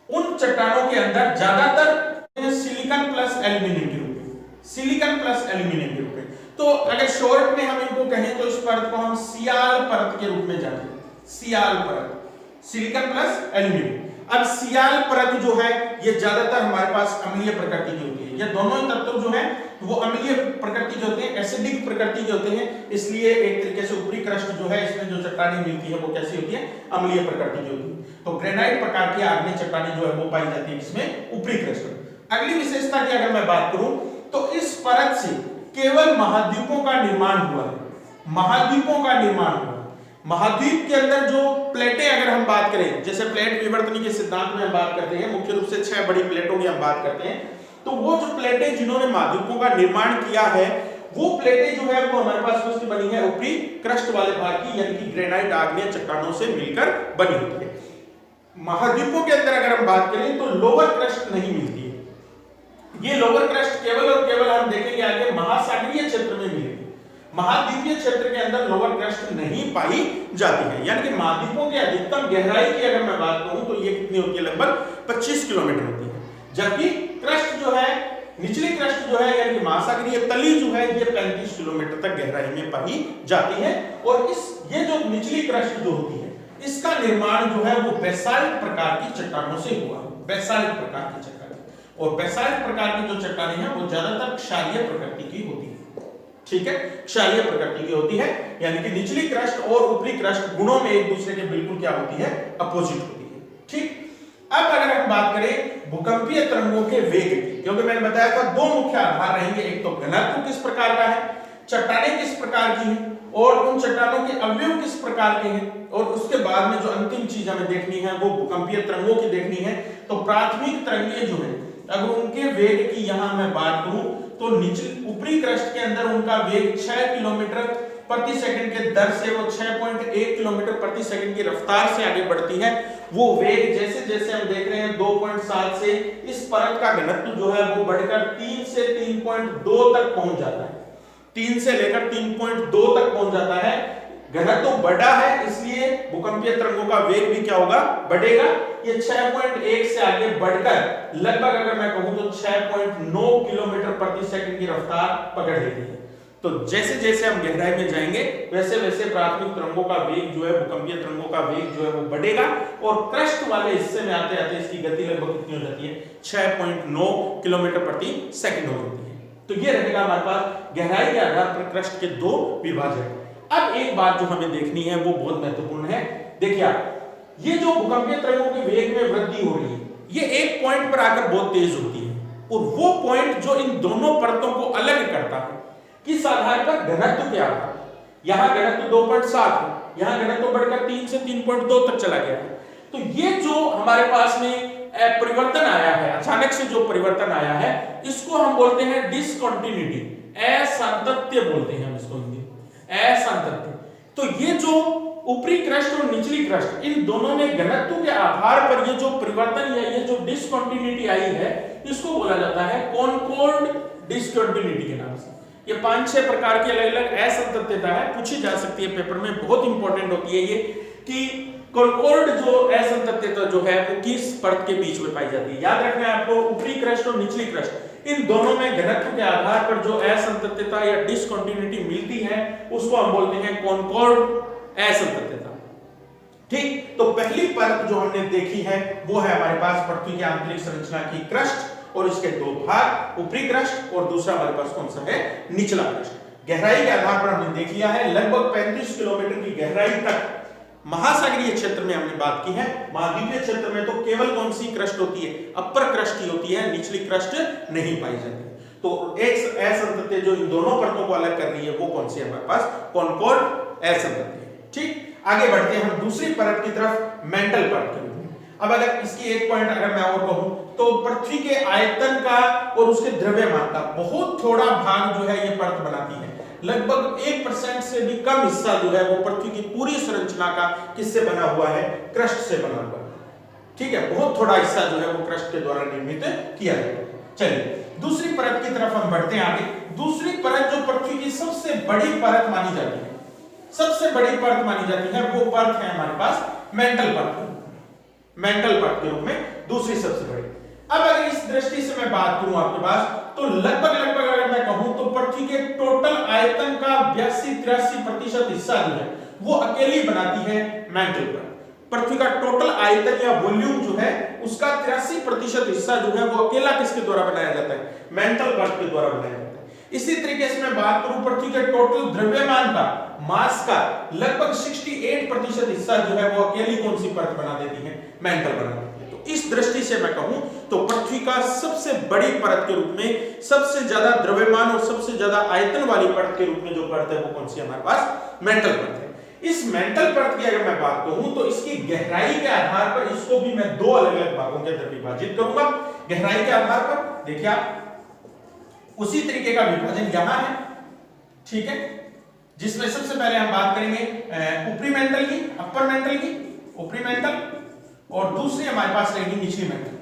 उन चट्टानों के अंदर ज्यादातर सिलिकॉन प्लस एल्यूमिनियम के रूप में, सिलिकॉन प्लस एल्यूमिनियम के रूप में। तो अगर शॉर्ट में हम इनको कहें तो इस परत को हम सियाल परत के रूप में जानते हैं, सियाल परत, सिलिकॉन प्लस एल्यूमिनियम। अब सियाल परत जो है ये ज्यादातर हमारे पास अम्लीय प्रकृति की होती है, ये दोनों ही तत्व जो है वो अम्लीय प्रकृति के होते हैं, एसिडिक प्रकृति के होते हैं, इसलिए एक तरीके से ऊपरी क्रस्ट जो है इसमें जो चट्टानें मिलती है वो कैसी होती है, अम्लीय प्रकृति की होती है। तो ग्रेनाइट प्रकार की आग्नेय चट्टानें जो है वो पाई जाती है इसमें ऊपरी क्रस्ट में। अगली विशेषता की अगर मैं बात करूं तो इस परत से केवल महाद्वीपों का निर्माण हुआ है, महाद्वीपों का निर्माण हुआ। महाद्वीप के अंदर जो प्लेटें अगर हम बात करें, जैसे प्लेट विवर्तनी के सिद्धांत में हम बात करते हैं, मुख्य रूप से 6 बड़ी प्लेटों की हम बात करते हैं, तो वो जो प्लेटें जिन्होंने महाद्वीपों का निर्माण किया है वो प्लेटें जो है वो हमारे पास किससे बनी है, ऊपरी क्रस्ट वाले भाग की यानी कि ग्रेनाइट आग्नेय चट्टानों से मिलकर बनी होती है। महाद्वीपों के अंदर अगर हम बात करें तो लोअर क्रस्ट नहीं मिलती है, ये लोअर क्रस्ट केवल और केवल हम देखेंगे आगे महासागरीय क्षेत्र में मिलेगी, महाद्वीपीय क्षेत्र के अंदर लोअर क्रस्ट नहीं पाई जाती है। यानी कि महाद्वीपों की अधिकतम गहराई की अगर मैं बात करूं तो ये कितनी होती है, लगभग 25 किलोमीटर होती है, जबकि क्रस्ट जो है, निचली क्रस्ट जो है यानी कि महासागरीय तली जो है ये 35 किलोमीटर तक गहराई में पाई जाती है। और ये जो निचली क्रस्ट जो होती है इसका निर्माण जो है वो बेसाल्ट प्रकार की चट्टानों से हुआ, बेसाल्ट प्रकार की चट्टानें, और बेसाल्ट प्रकार की जो चट्टानें हैं वो ज्यादातर क्षारीय प्रकृति की होती है। ठीक है, क्षारीय प्रकृति की होती है, यानी कि निचली क्रस्ट और ऊपरी क्रस्ट गुणों में एक दूसरे के बिल्कुल क्या होती है, अपोजिट होती है। ठीक, अब अगर हम बात करें भूकंपीय तरंगों के वेग की, क्योंकि मैंने बताया था दो मुख्य आधार रहेंगे, एक तो घनत्व किस प्रकार का है, चट्टानें किस प्रकार की हैं, और उन चट्टानों के अवयव किस प्रकार के हैं, और उसके बाद में जो अंतिम चीज हमें देखनी है वो भूकंपीय तरंगों की देखनी है। तो प्राथमिक तरंगें जो है अगर उनके वेग की यहां मैं बात करूं तो निचली ऊपरी क्रस्ट के अंदर उनका वेग 6 किलोमीटर प्रति सेकंड के दर से वो 6.1 किलोमीटर प्रति सेकंड की रफ्तार से आगे बढ़ती है। वो वेग जैसे जैसे हम देख रहे हैं 2.7 से इस परत का घनत्व जो है वो बढ़कर 3 से 3.2 तक पहुंच जाता है, 3 से लेकर 3.2 तक पहुंच जाता है। घनत्व बढ़ा है इसलिए भूकंपीय तरंगों का वेग भी क्या होगा, बढ़ेगा। ये 6.1 से आगे बढ़कर लगभग अगर मैं कहूं तो 6.9 किलोमीटर प्रति सेकंड की रफ्तार पकड़ लेती है। तो जैसे जैसे हम गहराई में जाएंगे वैसे वैसे प्राथमिक तरंगों का वेग जो है, भूकंपीय तरंगों का वेग जो है वो बढ़ेगा, और क्रस्ट वाले हिस्से में आते आते इसकी गति लगभग कितनी हो जाती है, 6.9 किलोमीटर प्रति सेकंड हो जाती है। तो ये रहेगा हमारे पास गहराई के आधार पर क्रस्ट के दो विभाजन। अब एक बात जो हमें देखनी है वो बहुत महत्वपूर्ण है। देखिए आप, ये जो भूकंपीय तरंगों के वेग में वृद्धि हो रही है ये एक पॉइंट पर आकर बहुत तेज होती है, और वो पॉइंट जो इन दोनों परतों को अलग करता है किस आधार पर, घनत्व के आधार। यहां घनत्व 2.7 है, यहां घनत्व बढ़कर 3 से 3.2 तक चला गया है। तो ये जो हमारे पास में परिवर्तन आया है, अचानक से जो परिवर्तन आया है इसको हम बोलते हैं डिसकंटिन्यूटी, असंतत्य बोलते हैं हम इसको हिंदी असंतत्य। तो ये जो ऊपरी क्रस्ट और निचली क्रस्ट इन दोनों में घनत्व के आधार पर ये जो परिवर्तन या ये जो डिसकंटिन्यूटी आई है इसको बोला जाता है कॉनकॉर्ड डिसकंटिन्यूटी के नाम से। ये 5-6 प्रकार की अलग अलग असंतत्यता है, पूछी जा सकती है पेपर में, बहुत इंपॉर्टेंट होती है ये कि कॉनकॉर्ड जो असंतत्यता जो है वो किस परत के बीच में पाई जाती है। याद रखना है आपको, ऊपरी क्रस्ट और निचली क्रस्ट इन दोनों में घनत्व के आधार पर जो असंतत्यता या डिसकंटिन्यूटी मिलती है उसको हम बोलते हैं कॉनकॉर्ड असंतत्यता। ठीक, तो पहली परत जो हमने देखी है वो है हमारे पास पृथ्वी की आंतरिक संरचना की क्रस्ट और इसके दो भाग, ऊपरी क्रस्ट और दूसरा हमारे पास कौन सा है, निचला क्रस्ट। गहराई के आधार पर हमने देख लिया है लगभग 35 किलोमीटर की गहराई तक। महासागरीय क्षेत्र में हमने बात की है, महाद्वीपीय क्षेत्र में तो केवल कौन सी क्रस्ट होती है, अपर क्रस्ट ही होती है, निचली क्रस्ट नहीं पाई जाती। तो एक असंतत्य जो इन दोनों परतों को अलग कर रही है वो कौन सी है हमारे पास, कॉनकॉर्ड असंतत्य। ठीक, आगे बढ़ते हैं हम दूसरी परत की तरफ, मेंटल परत की। अब अगर इसकी एक पॉइंट अगर मैं और कहूं तो पृथ्वी के आयतन का और उसके द्रव्यमान का बहुत थोड़ा भाग जो है ये परत बनाती है। लगभग 1% से भी कम हिस्सा जो है वो पृथ्वी की पूरी संरचना का किससे बना हुआ है, क्रस्ट से बना हुआ है। ठीक है, बहुत थोड़ा हिस्सा जो है वो क्रस्ट के द्वारा निर्मित किया गया है। चलिए दूसरी परत की तरफ हम बढ़ते हैं आगे। दूसरी परत जो पृथ्वी की सबसे बड़ी परत मानी जाती है, सबसे बड़ी परत मानी जाती है वो परत है हमारे पास मेंटल परत, मेंटल परत के रूप में दूसरी सबसे बड़ी। अब अगर इस दृष्टि से मैं बात करूं आपके पास तो लगभग अगर मैं कहूं तो पृथ्वी के टोटल आयतन का 82-83% हिस्सा जो है वो अकेली बनाती है मेंटल परत। पृथ्वी का टोटल आयतन या वॉल्यूम जो है उसका 83% हिस्सा जो है वो अकेला किसके द्वारा बनाया जाता है, मेंटल परत के द्वारा बनाया जाता है। इसी तरीके से मैं बात करूं पृथ्वी के टोटल द्रव्यमान का, मास का लगभग 68% हिस्सा जो है वो अकेली कौन सी परत बना देती है, मेंटल बना देती है। तो इस दृष्टि से मैं कहूं तो पृथ्वी का सबसे बड़ी परत के रूप में, सबसे ज्यादा द्रव्यमान और सबसे ज्यादा आयतन वाली परत के रूप में जो परत है वो कौन सी हमारे पास, मेंटल परत है। इस मेंटल परत की अगर मैं बात कहूं तो इसकी गहराई के आधार पर इसको भी मैं दो अलग अलग भागों के अंदर विभाजित करूंगा। गहराई के आधार पर देखिए आप, उसी तरीके का विभाजन यहां है। ठीक है, जिसमें सबसे पहले हम बात करेंगे ऊपरी मेंटल की, अपर मेंटल की, ऊपरी मेंटल, और दूसरी हमारे पास रहेगी निचली मेंटल,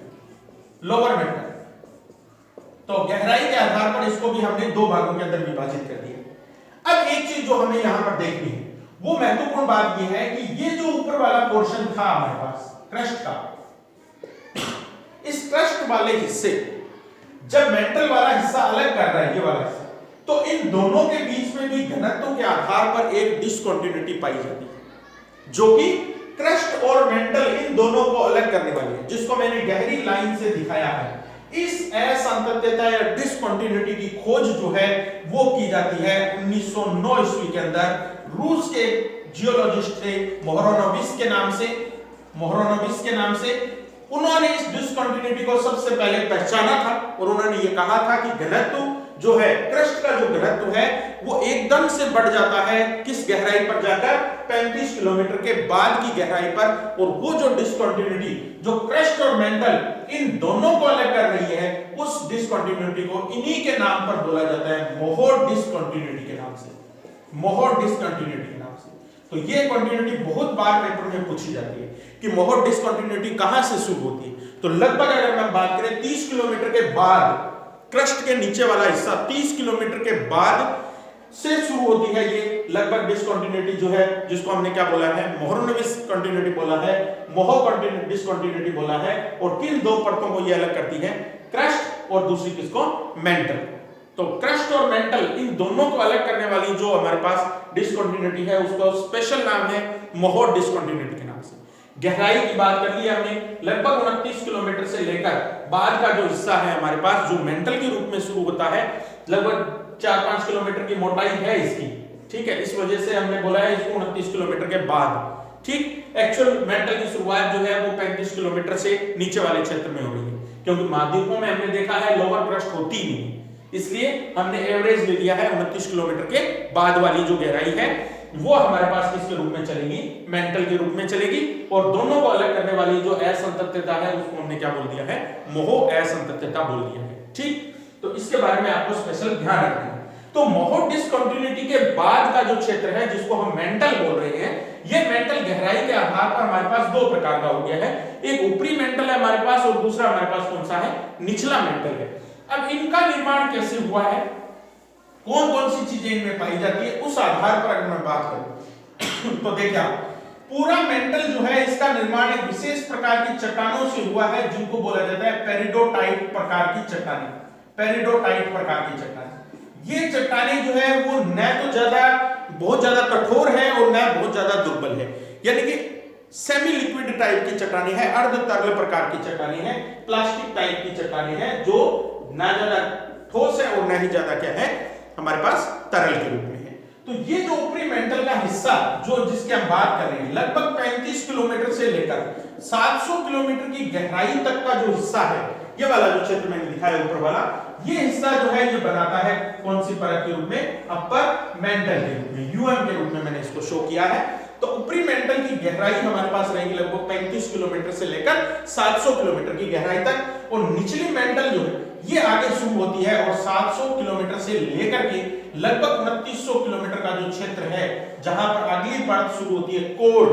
लोअर मेंटल। तो गहराई के आधार पर इसको भी हमने दो भागों के अंदर विभाजित कर दिया। अब एक चीज जो हमें यहां पर देखनी है वो महत्वपूर्ण बात यह है कि ये जो ऊपर वाला पोर्शन था हमारे पास क्रस्ट का, इस क्रस्ट वाले हिस्से जब मेंटल वाला हिस्सा अलग कर रहा है ये वाला हिस्सा, तो इन दोनों के बीच में भी घनत्व के आधार पर एक डिसकंटिन्यूटी पाई जाती है जो कि क्रस्ट और मेंटल इन दोनों को अलग करने वाली है, जिसको मैंने गहरी लाइन से दिखाया है। इस असंततता या डिसकंटिन्यूटी की खोज जो है वो की जाती है 1909 ईस्वी के अंदर रूस के जियोलॉजिस्ट थे मोहरोनोविच के नाम से उन्होंने इस डिसकंटिन्यूटी को सबसे पहले पहचाना था और उन्होंने ये कहा था कि घनत्व जो है क्रस्ट का जो घनत्व है वो एकदम से बढ़ जाता है किस गहराई पर जाकर 35 किलोमीटर के बाद की गहराई पर, और वो जो डिसकंटिन्यूटी जो क्रस्ट और मेंटल इन दोनों को अलग कर रही है उस डिसकंटिन्यूटी को इन्हीं के नाम पर बोला जाता है मोहोर डिसकंटिन्यूटी के नाम से, मोहोर डिसकंटिन्यूटी के नाम से। तो ये कंटिन्यूटी बहुत बार पेपर में पूछी जाती है कि मोहोर डिसकंटिन्यूटी कहां से शुरू होती है। तो लगभग अगर हम बात करें 30 किलोमीटर के बाद क्रस्ट के नीचे वाला हिस्सा 30 किलोमीटर के बाद से शुरू होती है ये लगभग डिसकंटिन्यूटी जो है, जिसको हमने क्या बोला है मोहरोनोविच कंटिन्यूटी बोला है, मोहो डिसकंटिन्यूटी बोला है। और किन दो परतों को ये अलग करती है, क्रस्ट और दूसरी किसको, मेंटल। तो क्रस्ट और मेंटल इन दोनों को अलग करने वाली जो हमारे पास डिसकंटिन्यूटी है उसका स्पेशल नाम है मोहोर डिसकंटिन्यूटी के नाम से। गहराई की बात कर ली हमने, लगभग 29 किलोमीटर से लेकर बाद का जो हिस्सा है हमारे पास जो मेंटल के रूप में शुरू होता है, लगभग 4-5 किलोमीटर की मोटाई है इसकी, ठीक है। इस वजह से हमने बोला है इसको 29 किलोमीटर के बाद, ठीक। एक्चुअल मेंटल की शुरुआत जो है वो 35 किलोमीटर से नीचे वाले क्षेत्र में हो रही है, क्योंकि महाद्वीपों में हमने देखा है लोअर क्रस्ट होती नहीं, इसलिए हमने एवरेज ले लिया है 29 किलोमीटर के बाद वाली जो गहराई है वो हमारे पास किसके रूप में चलेगी, मेंटल के रूप में चलेगी। और दोनों को अलग करने वाली जो असंततता है उसको हमने क्या बोल दिया है, मोहो असंततता बोल दिया है, ठीक। तो इसके बारे में आपको स्पेशल ध्यान रखना है। तो मोहो डिसकंटिन्यूटी के बाद का जो क्षेत्र है जिसको हम मेंटल बोल रहे हैं, ये मेंटल गहराई के आधार पर हमारे पास दो प्रकार का हो गया है, एक ऊपरी मेंटल है हमारे पास और दूसरा हमारे पास कौन सा है, निचला मेंटल है। अब इनका निर्माण कैसे हुआ है, कौन कौन सी चीजें इनमें पाई जाती है, उस आधार पर अगर मैं बात करूं तो देखिए पूरा मेंटल जो है इसका निर्माण एक विशेष प्रकार की चट्टानों से हुआ है जिनको बोला जाता है पेरिडोटाइट प्रकार की चट्टानें, पेरिडोटाइट प्रकार की चट्टानें। ये चट्टानें जो है वो न तो ज्यादा बहुत ज्यादा कठोर है और न बहुत ज्यादा दुर्बल है, यानी कि सेमी लिक्विड टाइप की चट्टानें हैं, अर्ध तरल प्रकार की चट्टानें हैं, प्लास्टिक टाइप की चट्टानें हैं जो ना ज्यादा ठोस है और ना ही ज्यादा क्या है हमारे पास तरल के रूप में है। तो ये जो ऊपरी मेंटल का हिस्सा जो जिसकी हम बात कर रहे हैं, लगभग 35 किलोमीटर से लेकर 700 किलोमीटर की गहराई तक का जो हिस्सा है, ये वाला जो क्षेत्र मैंने दिखाया ऊपर वाला, ये हिस्सा जो है ये बनाता है कौन सी परत के रूप में, अपर मेंटल के रूप में, यूएम के रूप में मैंने इसको शो किया है। तो ऊपरी मेंटल की गहराई हमारे पास रहेगी लगभग 35 किलोमीटर से लेकर 700 किलोमीटर की गहराई तक, और निचली मेंटल जो है ये आगे शुरू होती है और 700 किलोमीटर से लेकर के लगभग 2900 किलोमीटर का जो क्षेत्र है जहां पर अगली परत शुरू होती है कोर,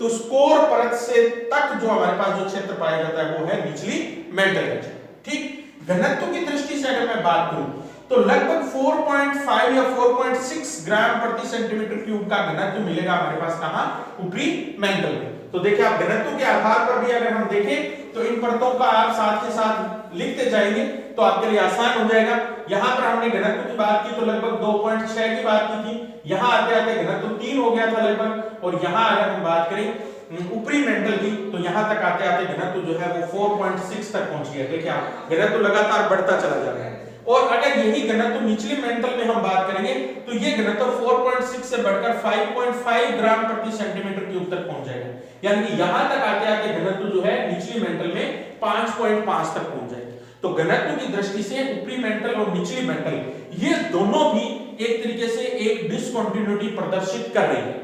तो उस कोर परत से तक जो हमारे पास जो क्षेत्र पाया जाता है वो है निचली मेंटल का क्षेत्र, ठीक। घनत्व की दृष्टि से अगर मैं बात करूं तो लगभग 4.5 या 4.6 ग्राम प्रति सेंटीमीटर क्यूब का घनत्व मिलेगा हमारे पास कहां, ऊपरी मेंटल में। तो देखिए आप घनत्व के आधार पर भी अगर हम देखें तो इन परतों का आप साथ के साथ लिखते जाएंगे तो आपके लिए आसान हो जाएगा। यहां पर हमने घनत्व की बात की तो लगभग 2.6 की बात की थी, यहां आते आते घनत्व 3 हो गया था लगभग, और यहां अगर हम बात करें ऊपरी मेंटल की तो यहां तक आते आते घनत्व जो है वो 4.6 तक पहुंच गया। देखिए आप घनत्व लगातार बढ़ता चला जा रहा है। और अगर यही घनत्व निचली मेंटल में हम बात करेंगे तो ये घनत्व 4.6 से बढ़कर 5.5 ग्राम प्रति सेंटीमीटर क्यूब तक पहुंच जाएगा, यानी कि यहां तक आते आते घनत्व जो है निचली मेंटल में 5.5 तक पहुंच जाएगा। तो घनत्व की दृष्टि से ऊपरी मेंटल और निचली मेंटल ये दोनों भी एक तरीके से एक डिसकंटिन्यूटी प्रदर्शित कर रही है,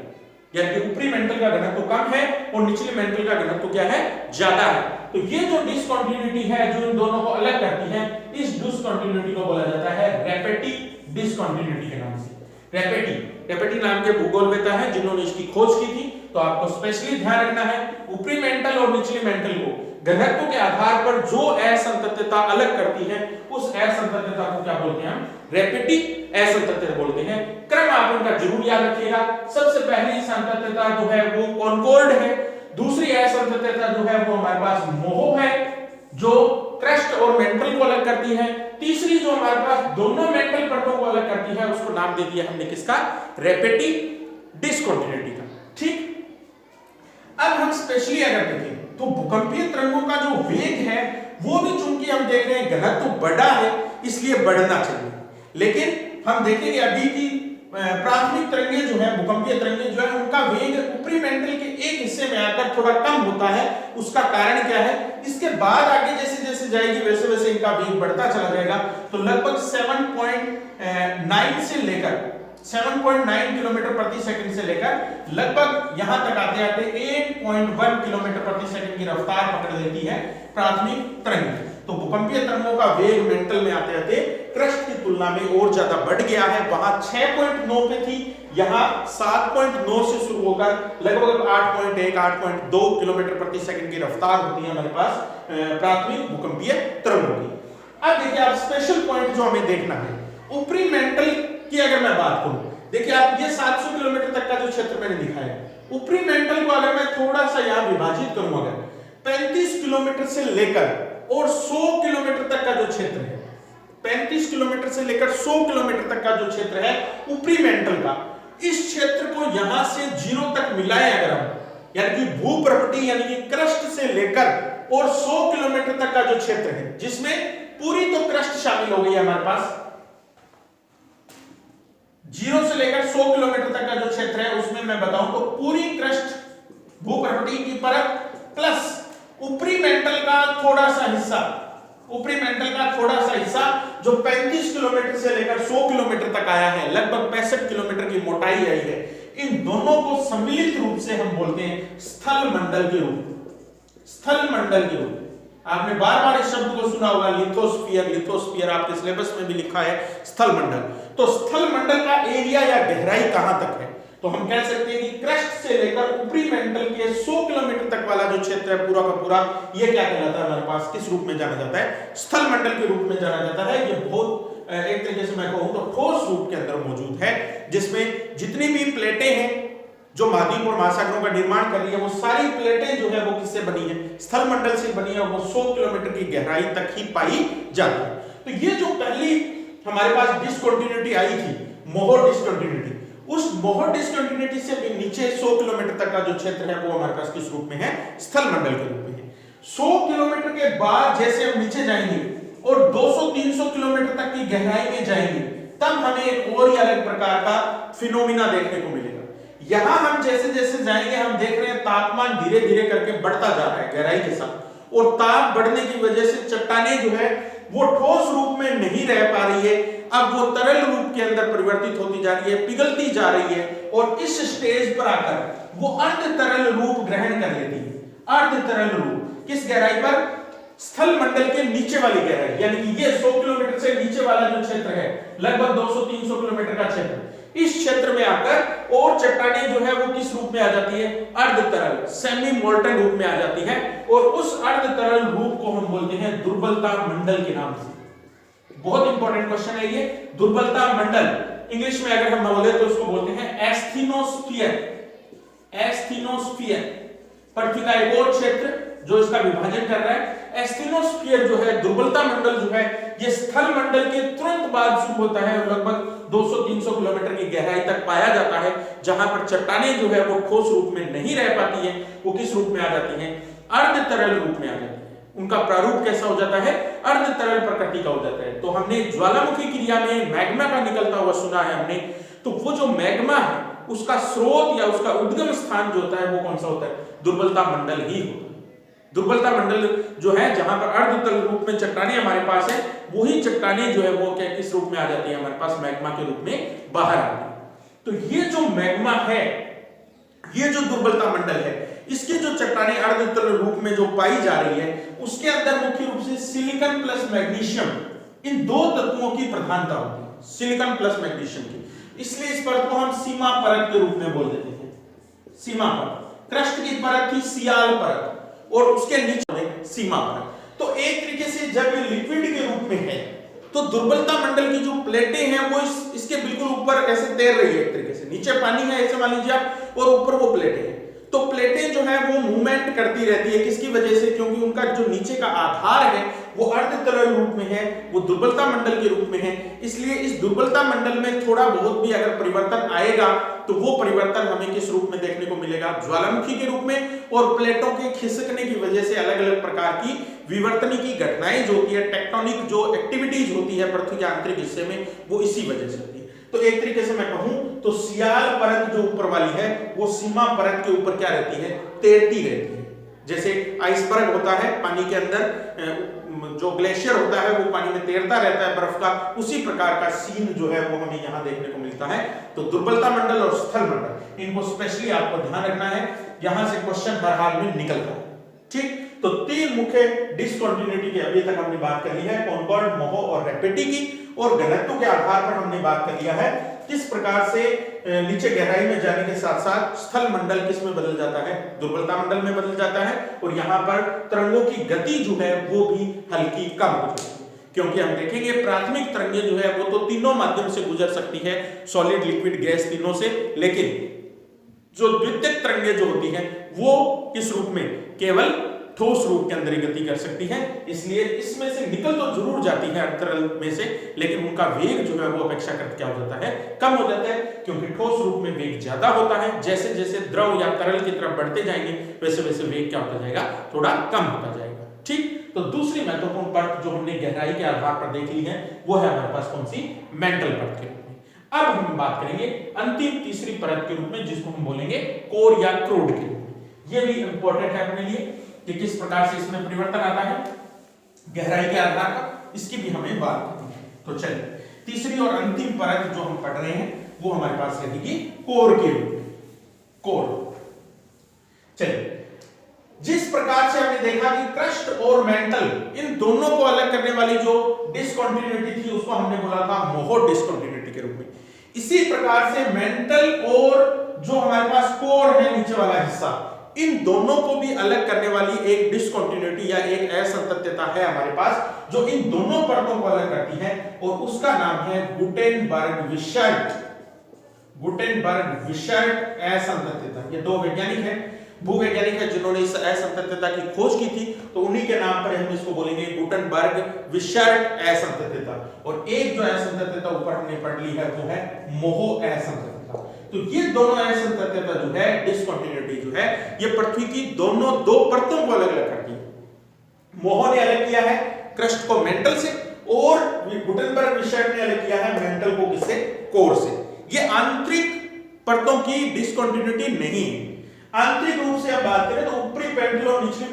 यानी कि ऊपरी मेंटल का घनत्व कम है और निचले मेंटल का घनत्व क्या है, ज्यादा है। तो ये जो डिसकंटिन्यूटी है जो इन दोनों को अलग करती है, इस डिसकंटिन्यूटी को बोला जाता है रेपेटी डिसकंटिन्यूटी के नाम से। रेपेटी नाम के भूगोलवेता है जिन्होंने इसकी खोज की थी, तो आपको स्पेशली ध्यान रखना है ऊपरी मेंटल और निचली मेंटल को घनत्व के आधार पर जो असंततता अलग करती है उस असंततता को क्या बोलते हैं हम? रेपिटिव असंततता बोलते हैं। क्रम आप उनका जरूर याद रखिएगा। सबसे पहली संततता जो है वो कॉनकॉर्ड है, दूसरी असंततता जो है वो हमारे पास मोहो है जो क्रस्ट और मेंटल को अलग करती है, तीसरी जो हमारे पास दोनों मेंटल परतों को अलग करती है उसको नाम दे दिया हमने किसका? रेपिटिव डिस्कंटिन्यूटी का। ठीक, अब हम स्पेशली अगर देखें तो भूकंपीय तरंगों का जो वेग है वो भी चूंकि हम देख रहे हैं घनत्व बड़ा है इसलिए बढ़ना चाहिए, लेकिन हम देखेंगे अभी की प्राथमिक तरंगें जो है, भूकंपीय तरंगें जो है उनका वेग ऊपरी मेंटल के एक हिस्से में आकर थोड़ा कम होता है। उसका कारण क्या है? इसके बाद आगे जैसे जैसे जाएगी वैसे वैसे इनका वेग बढ़ता चला जाएगा। तो लगभग 7.9 से लेकर 7.9 किलोमीटर प्रति सेकंड से लेकर लगभग यहां तक आते आते 8.1 किलोमीटर प्रति सेकंड की रफ्तार पकड़ लेती है प्राथमिक तरंग। तो भूकंपीय तरंगों का वेग मेंटल में आते आते क्रस्ट की तुलना में और ज्यादा बढ़ गया है। वहां 6.9 पे थी, यहां 7.9 से शुरू होकर लगभग 8.1 8.2 किलोमीटर प्रति सेकंड की रफ्तार होती है हमारे पास प्राथमिक भूकंपीय तरंगों की। अब देखिए आप स्पेशल पॉइंट जो हमें देखना है, ऊपरी मेंटल की अगर मैं बात करूं, देखिए आप ये 700 किलोमीटर तक का जो क्षेत्र मैंने दिखाया, ऊपरी मेंटल को अगर मैं थोड़ा सा यहां विभाजित करूं, अगर 35 किलोमीटर से लेकर और 100 किलोमीटर तक का जो क्षेत्र है, 35 किलोमीटर से लेकर 100 किलोमीटर तक का जो क्षेत्र है ऊपरी मेंटल का, इस क्षेत्र को यहां से 0 तक मिलाएं अगर हम, यानी कि भूप्रपटी यानी कि क्रस्ट से लेकर और 100 किलोमीटर तक का जो क्षेत्र है जिसमें पूरी तो क्रस्ट शामिल हो गई है हमारे पास, 0 से लेकर 100 किलोमीटर तक का जो क्षेत्र है उसमें मैं बताऊं तो पूरी क्रस्ट भूप्रपटी की परत प्लस ऊपरी मेंटल का थोड़ा सा हिस्सा, ऊपरी मेंटल का थोड़ा सा हिस्सा जो 35 किलोमीटर से लेकर 100 किलोमीटर तक आया है, लगभग 65 किलोमीटर की मोटाई आई है, इन दोनों को सम्मिलित रूप से हम बोलते हैं स्थल मंडल के रूप। स्थल मंडल के रूप आपने बार बार इस शब्द को सुना होगा, लिथोस्फीयर। लिथोस्फीयर आपके सिलेबस में भी लिखा है स्थल मंडल। तो स्थल मंडल का एरिया या गहराई कहां तक है? तो हम कह सकते हैं कि क्रस्ट से लेकर ऊपरी मेंटल के 100 किलोमीटर तक वाला जो क्षेत्र है पूरा का पूरा, ये क्या कहलाता है हमारे पास? किस रूप में जाना जाता है? स्थल मंडल के रूप में जाना जाता है। ये बहुत एक तरीके से मैं कहूं तो ठोस रूप के अंदर मौजूद है, जिसमें जितनी भी प्लेटें हैं जो महाद्वीप और महासागरों का निर्माण कर रही है, वो सारी प्लेटें जो है वो किससे बनी है? स्थल मंडल से बनी है। वो 100 किलोमीटर की गहराई तक ही पाई जाती है। तो ये जो पहली हमारे पास डिस्कंटिन्यूटी आई थी, मोहर डिस्कंटिन्यूटी, उस मोहर डिस्कंटिन्यूटी से भी नीचे 100 किलोमीटर तक का जो क्षेत्र है वो हमारे पास किस रूप में है? स्थल मंडल के रूप में है। 100 किलोमीटर के बाद जैसे हम नीचे जाएंगे और 200-300 किलोमीटर तक की गहराई में जाएंगे, तब हमें एक और ही अलग प्रकार का फिनोमिना देखने को मिलेगा। यहां हम जैसे जैसे जाएंगे हम देख रहे हैं तापमान धीरे धीरे करके बढ़ता जा रहा है गहराई के साथ, और ताप बढ़ने की वजह से चट्टानें जो है वो ठोस रूप में नहीं रह पा रही है, अब वो तरल रूप के अंदर परिवर्तित होती जा रही है, पिघलती जा रही है, और इस स्टेज पर आकर वो अर्ध तरल रूप ग्रहण कर लेती है। अर्ध तरल रूप किस गहराई पर? स्थल मंडल के नीचे वाली गहराई, यानी कि ये 100 किलोमीटर से नीचे वाला जो क्षेत्र है, लगभग 200-300 किलोमीटर का क्षेत्र, इस क्षेत्र में आकर और चट्टानें जो है वो किस रूप में आ जाती है? अर्ध तरल, सेमी मोल्टन रूप में आ जाती है, और उस अर्ध तरल रूप को हम बोलते हैं दुर्बलता मंडल के नाम से। बहुत इंपॉर्टेंट क्वेश्चन है ये, दुर्बलता मंडल। इंग्लिश में अगर हम बोले तो उसको बोलते हैं एस्थीनोस्फीयर। एस्थीनोस्फीयर पृथ्वी का एक और क्षेत्र जो इसका विभाजन कर रहा है। एस्थीनोस्फीयर जो है, दुर्बलता मंडल जो है, ये स्थल मंडल के तुरंत बाद शुरू होता है और लगभग 200-300 किलोमीटर की गहराई तक पाया जाता है, जहां पर चट्टानें जो है वो ठोस रूप में नहीं रह पाती है, वो किस रूप में आ जाती हैं? अर्ध तरल रूप में आ जाती है। उनका प्रारूप कैसा हो जाता है? अर्ध तरल प्रकृति का हो जाता है। तो हमने ज्वालामुखी क्रिया में मैग्मा का निकलता हुआ सुना है हमने, तो वो जो मैग्मा है उसका स्रोत या उसका उद्गम स्थान जो होता है वो कौन सा होता है? दुर्बलता मंडल ही होता है। दुर्बलता मंडल जो है जहां पर अर्ध तरल रूप में चट्टानें हमारे पास है, वही चट्टानें जो है वो क्या किस रूप में आ जाती है? हमारे पास मैग्मा के रूप में बाहर आती है। तो ये जो मैग्मा है, ये जो दुर्बलता मंडल है, इसकी जो चट्टानें अर्ध तरल रूप में जो पाई जा रही है, उसके अंदर मुख्य रूप से सिलिकॉन प्लस मैग्नीशियम, इन दो तत्वों की प्रधानता होती है, सिलिकॉन प्लस मैग्नीशियम की। इसलिए इस परत को हम सीमा परत के रूप में बोल देते हैं। सीमा परत, क्रस्ट की परत थी सियाल परत, और उसके नीचे सीमा परत। तो एक तरीके से जब ये लिक्विड के रूप में है तो दुर्बलता मंडल की जो प्लेटें हैं वो इसके बिल्कुल ऊपर ऐसे तैर रही है, एक तरीके से नीचे पानी है ऐसे मान लीजिए आप, और ऊपर वो प्लेटें हैं। तो प्लेटें जो है वो मूवमेंट करती रहती है, किसकी वजह से? क्योंकि उनका जो नीचे का आधार है वो अर्धतरल रूप में है, वो दुर्बलता मंडल के रूप में है। इसलिए इस दुर्बलता मंडल में थोड़ा बहुत भी अगर परिवर्तन आएगा तो वो परिवर्तन हमें किस रूप में देखने को मिलेगा? ज्वालामुखी के रूप में। और प्लेटों के खिसकने की वजह से अलग अलग प्रकार की विवर्तनिकी घटनाएं जो होती है, टेक्टोनिक जो एक्टिविटीज होती है पृथ्वी के आंतरिक हिस्से में, वो इसी वजह से होती है। तो एक तरीके से मैं कहूं तो सियाल परत जो ऊपर वाली है वो सीमा परत के ऊपर क्या रहती है? तैरती रहती है। जैसे आइसबर्ग होता है पानी के अंदर, जो ग्लेशियर होता है वो पानी में तैरता रहता है बर्फ का, उसी प्रकार का सीन जो है वो हमें यहाँ देखने को मिलता है। तो दुर्बलता मंडल और स्थल मंडल, इनको स्पेशली आपको ध्यान रखना है, यहां से क्वेश्चन हर हाल में निकलता है। ठीक, तो तीन मुख्य डिसकंटिन्यूटी की अभी तक हमने बात कर ली है, कॉनकॉर्ड, मोहो और रैपिडी की। और घनत्व के आधार पर हमने बात कर लिया है किस प्रकार से नीचे गहराई में जाने के साथ साथ स्थल मंडल किस में बदल जाता है? दुर्बलता मंडल में बदल जाता है। और यहाँ पर तरंगों की गति जो है वो भी हल्की कम हो जाती है, क्योंकि हम देखेंगे प्राथमिक तरंगें जो है वो तो तीनों माध्यम से गुजर सकती है, सॉलिड, लिक्विड, गैस, तीनों से। लेकिन जो द्वितीयक तरंगें जो होती हैं वो किस रूप में? केवल ठोस रूप के अंदर ही गति कर सकती है। इसलिए इसमें से निकल तो जरूर जाती है अंतरल में से, लेकिन उनका वेग जो है वो अपेक्षाकृत क्या हो जाता है? कम हो जाता है, क्योंकि ठोस रूप में वेग ज्यादा होता है। जैसे जैसे द्रव या तरल की तरफ बढ़ते जाएंगे वैसे वैसे वेग क्या होता जाएगा? थोड़ा कम होता जाएगा। ठीक, तो दूसरी महत्वपूर्ण परत जो हमने गहराई के आधार पर देख ली है वो है हमारे पास कौन सी? मेंटल परत के रूप में। अब हम बात करेंगे अंतिम तीसरी परत के रूप में, जिसको हम बोलेंगे कोर या क्रोड के रूप में। ये भी इंपॉर्टेंट है अपने लिए कि किस प्रकार से इसमें परिवर्तन आता है गहराई के आधार पर, इसकी भी हमें बात करनी है। तो चलिए, तीसरी और अंतिम परत जो हम पढ़ रहे हैं वो हमारे पास रहेगी कोर के रूप में। कोर, चलिए, जिस प्रकार से हमने देखा कि क्रस्ट और मेंटल, इन दोनों को अलग करने वाली जो डिसकंटिन्यूटी थी उसको हमने बोला था मोहो डिसकंटिन्यूटी के रूप में। इसी प्रकार से मेंटल और जो हमारे पास कोर है नीचे वाला हिस्सा, इन दोनों को भी अलग करने वाली एक डिसकंटिन्यूटी या एक असंतत्यता है हमारे पास जो इन दोनों परतों को अलग करती है, और उसका नाम है गुटेनबर्ग-विशर्ट। गुटेनबर्ग-विशर्ट असंतत्यता। ये दो वैज्ञानिक हैं, भूवैज्ञानिक है, जिन्होंने इस असंतत्यता की खोज की थी, तो उन्हीं के नाम पर हम इसको बोलेंगे गुटेनबर्ग-विशर्ट असंतत्यता। और एक जो असंतत्यता ऊपर हमने पढ़ ली है वो है मोहो असंतत्यता। तो ये दोनों असंतत्यता जो है, डिसकंटिन्यूटी जो है, ये पृथ्वी की दोनों दो परतों को अलग अलग करती है। मोहो ने अलग किया है क्रस्ट को मेंटल से, और गुटेनबर्ग-विशर्ट ने अलग किया है मेंटल को किससे? कोर से। ये आंतरिक परतों की डिसकंटिन्यूटी नहीं है। आंतरिक रूप से आप बात करें तो ऊपरी पेंटल और निचली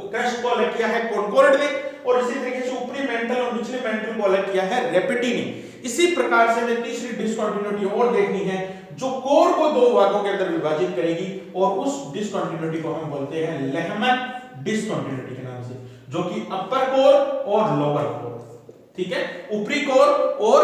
क्रस्ट को अलग किया है कॉनकॉर्ड ने, और इसी तरीके से ऊपरी मेंटल और निचले मेंटल को अलग किया है रैपिडी ने। इसी प्रकार से हमें तीसरी डिसकंटिन्यूटी और देखनी है जो कोर को दो भागों के अंदर विभाजित करेगी, और उस डिसकंटिन्यूटी को हम बोलते हैं लेहमैन डिसकंटिन्यूटी के नाम से, जो कि अपर कोर और लोअर कोर, ठीक है, ऊपरी कोर और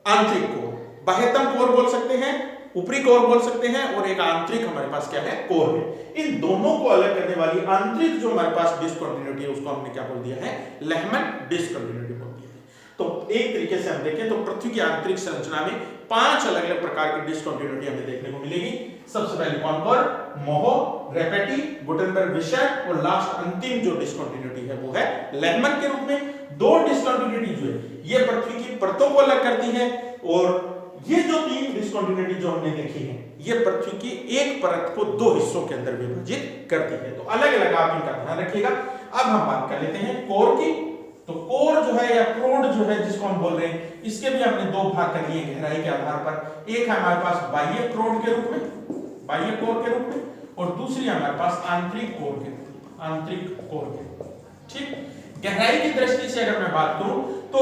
आंतरिक कोर, बाह्यतम कोर बोल सकते हैं, ऊपरी कोर बोल सकते हैं, और एक आंतरिक हमारे पास क्या है? कोर है। इन दोनों को अलग करने वाली आंतरिक जो हमारे पास डिसकंटिन्यूटी है उसको हमने क्या बोल दिया है? लेहमैन डिसकंटिन्यूटी बोल दिया है। तो एक तरीके से हम देखें तो पृथ्वी की आंतरिक संरचना में 5 अलग अलग प्रकार की डिसकंटिन्यूटी हमें देखने को मिलेगी। सबसे पहले कॉनकॉर्ड, मोहो, रैपिडी, गुटेनबर्ग-विशर्ट, और लास्ट अंतिम जो डिसकंटिन्यूटी है वो है लेहमैन के रूप में। दो डिसकंटिन्यूटी जो है ये पृथ्वी की परतों को अलग करती है, और ये जो तीन डिसकंटिन्यूटी जो हमने देखी है ये पृथ्वी की एक परत को दो हिस्सों के अंदर विभाजित करती है। तो अलग अलग आप इनका ध्यान रखिएगा। अब हम बात कर लेते हैं कोर की। तो कोर जो है या क्रोड जो है जिसको हम बोल रहे हैं, इसके भी हमने दो भाग कर लिए गहराई के आधार पर। एक है हमारे पास बाह्य क्रोड के रूप में, बाह्य कोर के रूप में, और दूसरी हमारे पास आंतरिक कोर के रूप में, आंतरिक कोर के रूप में। ठीक, गहराई की दृष्टि से अगर मैं बात करूं तो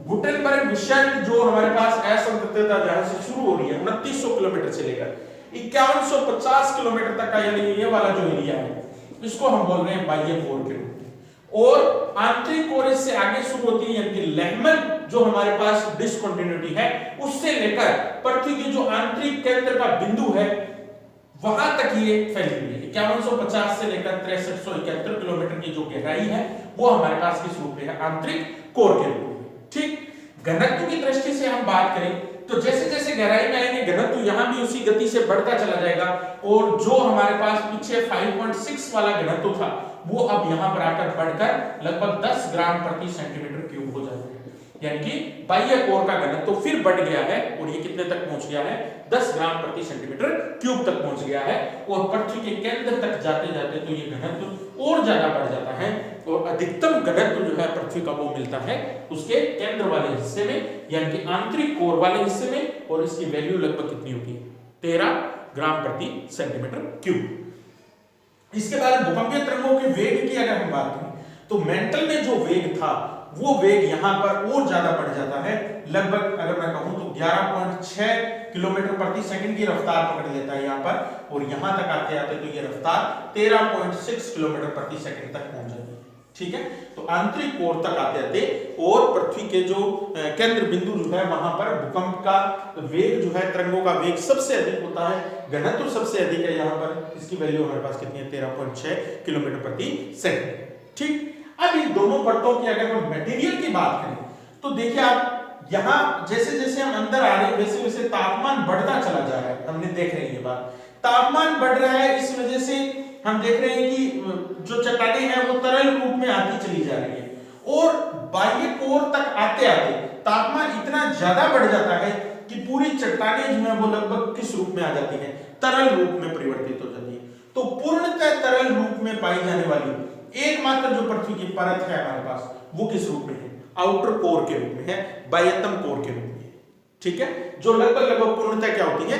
गुटेनबर्ग-विशर्ट जो हमारे पास असंतत्यता जहां से शुरू हो रही है 2900 किलोमीटर से लेकर 5150 किलोमीटर तक का, यानी ये वाला जो एरिया है, इसको हम बोल रहे हैं बाह्य कोर के रूप में। और आंतरिक कोर इससे आगे शुरू होती है, यानी लेहमैन जो हमारे पास डिसकंटिन्यूटी है उससे लेकर पृथ्वी की जो आंतरिक केंद्र का बिंदु है वहां तक ये फैली हुई है। 5150 से लेकर 6371 किलोमीटर की जो गहराई है वो हमारे पास किस रूप में है, आंतरिक कोर के रूप में। ठीक, घनत्व की दृष्टि से हम बात करें तो जैसे जैसे गहराई में आएंगे घनत्व यहां भी उसी गति से बढ़ता चला जाएगा और जो हमारे पास पीछे 5.6 वाला घनत्व था वो अब यहां पर आकर बढ़कर लगभग 10 ग्राम प्रति सेंटीमीटर क्यूब हो जाएगा। यानी कि बाह्य कोर का घनत्व तो फिर बढ़ गया है और ये कितने तक पहुंच गया है, 10 ग्राम प्रति सेंटीमीटर क्यूब तक पहुंच गया है। और पृथ्वी के केंद्र तक जाते जाते तो ये घनत्व और ज्यादा बढ़ जाता है और अधिकतम घनत्व जो है पृथ्वी का वो मिलता है उसके केंद्र वाले हिस्से में यानी कि आंतरिक कोर वाले हिस्से में। और इसकी वैल्यू लगभग कितनी होगी, 13 ग्राम प्रति सेंटीमीटर क्यूब। इसके बाद भूकंपीय तरंगों के वेग की अगर हम बात करें तो मेंटल में जो वेग था वो वेग यहां पर और ज्यादा बढ़ जाता है। लगभग अगर मैं कहूं तो 11.6 किलोमीटर प्रति सेकंड की रफ्तार पकड़ लेता है यहां पर और यहां तक आते आते तो ये रफ्तार 13.6 किलोमीटर प्रति सेकंड तक पहुंच जाती है। ठीक है, तो आंतरिक कोर तक आते आते और पृथ्वी के जो केंद्र बिंदु जो है वहां पर भूकंप का वेग जो है, तरंगों का वेग सबसे अधिक होता है, घनत्व सबसे अधिक है यहां पर। इसकी वैल्यू हमारे पास कितनी है, 13.6 किलोमीटर प्रति सेकंड। ठीक, अब इन दोनों परतों की अगर हम मटेरियल की बात करें तो देखिए आप यहां जैसे जैसे हम अंदर आ रहे हैं वैसे वैसे तापमान बढ़ता चला जा रहा है। हमने देख रहे हैं ये बात, तापमान बढ़ रहा है, इस वजह से हम देख रहे हैं कि जो चट्टानें हैं वो तरल रूप में आती चली जा रही है और बाह्य कोर तक आते आते तापमान इतना ज्यादा बढ़ जाता है कि पूरी चट्टानें जो है वो लगभग किस रूप में आ जाती है, तरल रूप में परिवर्तित हो जाती है। तो पूर्णतः तरल रूप में पाई जाने वाली एकमात्र जो पृथ्वी की परत है हमारे पास वो किस रूप में है, आउटर कोर के रूप में है, बाह्यतम कोर के रूप में। ठीक है, जो लगभग लगभग पूर्णतः क्या होती है,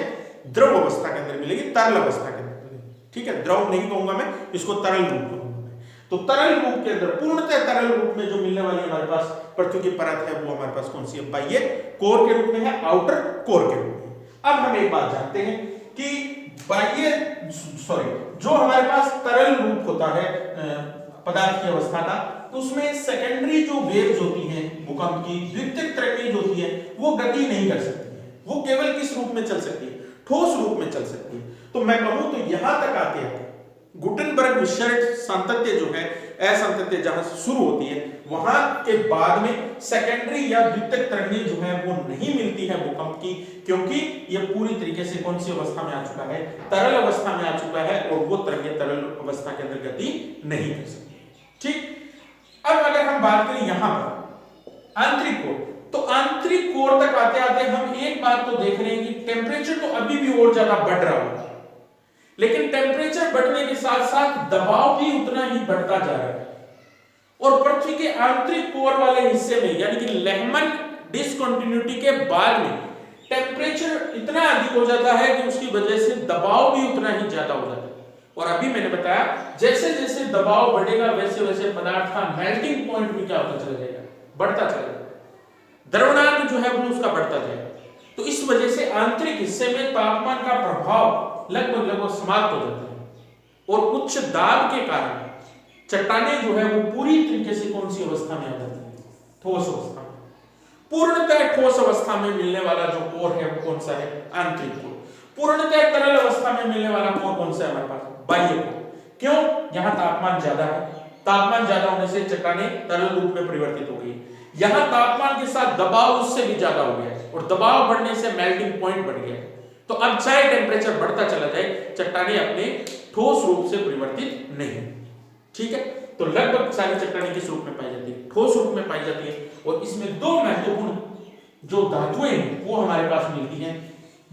द्रव अवस्था के अंदर मिलेगी, तरल अवस्था के अंदर। ठीक है, द्रव नहीं कहूंगा मैं, इसको तरल रूप कहूंगा मैं। तो तरल रूप के अंदर पूर्णतः तरल रूप में जो मिलने वाली हमारे पास पृथ्वी की परत है वो हमारे पास कौन सी है, बाह्य कोर के रूप में है, आउटर कोर के रूप में। अब हम एक बात जानते हैं कि जो हमारे पास तरल रूप होता है पदार्थ की अवस्था का, तो उसमें सेकेंडरी जो वेव्स होती हैं भूकंप की, द्वितीयक तरंगें जो होती है वो गति नहीं कर सकती है, वो केवल किस रूप में चल सकती है, ठोस रूप में चल सकती है। तो मैं कहूं तो यहां तक आते हैं गुटेनबर्ग विसर्ट सांतत्य जो है, असंतत्य जहां से शुरू होती है वहां के बाद में सेकेंडरी या द्वितीयक तरंगें जो है वो नहीं मिलती है भूकंप की, क्योंकि ये पूरी तरीके से कौन सी अवस्था में आ चुका है, तरल अवस्था में आ चुका है और वो तरंगें तरल अवस्था के अंदर गति नहीं कर सकती। ठीक, अब अगर हम बात करें यहां पर आंतरिक कोर, तो आंतरिक कोर तक आते आते हम एक बात तो देख रहे हैं कि टेम्परेचर तो अभी भी और ज्यादा बढ़ रहा होगा, लेकिन टेम्परेचर बढ़ने के साथ साथ दबाव भी उतना ही बढ़ता जा रहा है। और पृथ्वी के आंतरिक कोर वाले हिस्से में यानी कि लेहमन डिसकंटिन्यूटी के बाद में टेम्परेचर इतना अधिक हो जाता है कि उसकी वजह से दबाव भी उतना ही ज्यादा हो जाता है। और अभी मैंने बताया जैसे जैसे दबाव बढ़ेगा वैसे वैसे पदार्थ का मेल्टिंग पॉइंट भी क्या होता चला जाएगा, बढ़ता चला जाएगा, द्रवणांक जो है वो उसका बढ़ता जाएगा। तो इस वजह से आंतरिक हिस्से में तापमान का प्रभाव लगभग लगभग समाप्त हो जाता है और उच्च दाब के कारण चट्टानें जो है वो पूरी तरीके से कौन सी अवस्था में आ जाती है, ठोस अवस्था में। पूर्णतः ठोस अवस्था में मिलने वाला जो कोर है वो कौन सा है, आंतरिक कोर। पूर्णतः तरल अवस्था में मिलने वाला कोर कौन सा है हमारे पास, बाह्य कोर। क्यों, यहां तापमान ज्यादा है, तापमान ज्यादा होने से चट्टानें तरल रूप में परिवर्तित हो गई। यहां तापमान के साथ दबाव उससे भी ज्यादा हो गया और दबाव बढ़ने से मेल्टिंग पॉइंट बढ़ गया। तो अब चाहे टेम्परेचर बढ़ता चला जाए चट्टानें अपने ठोस रूप से परिवर्तित नहीं। ठीक है, तो लगभग सारी चट्टानें किस रूप में पाई जाती है, ठोस रूप में पाई जाती है। और इसमें दो महत्वपूर्ण जो धातुएं हैं वो हमारे पास मिलती हैं,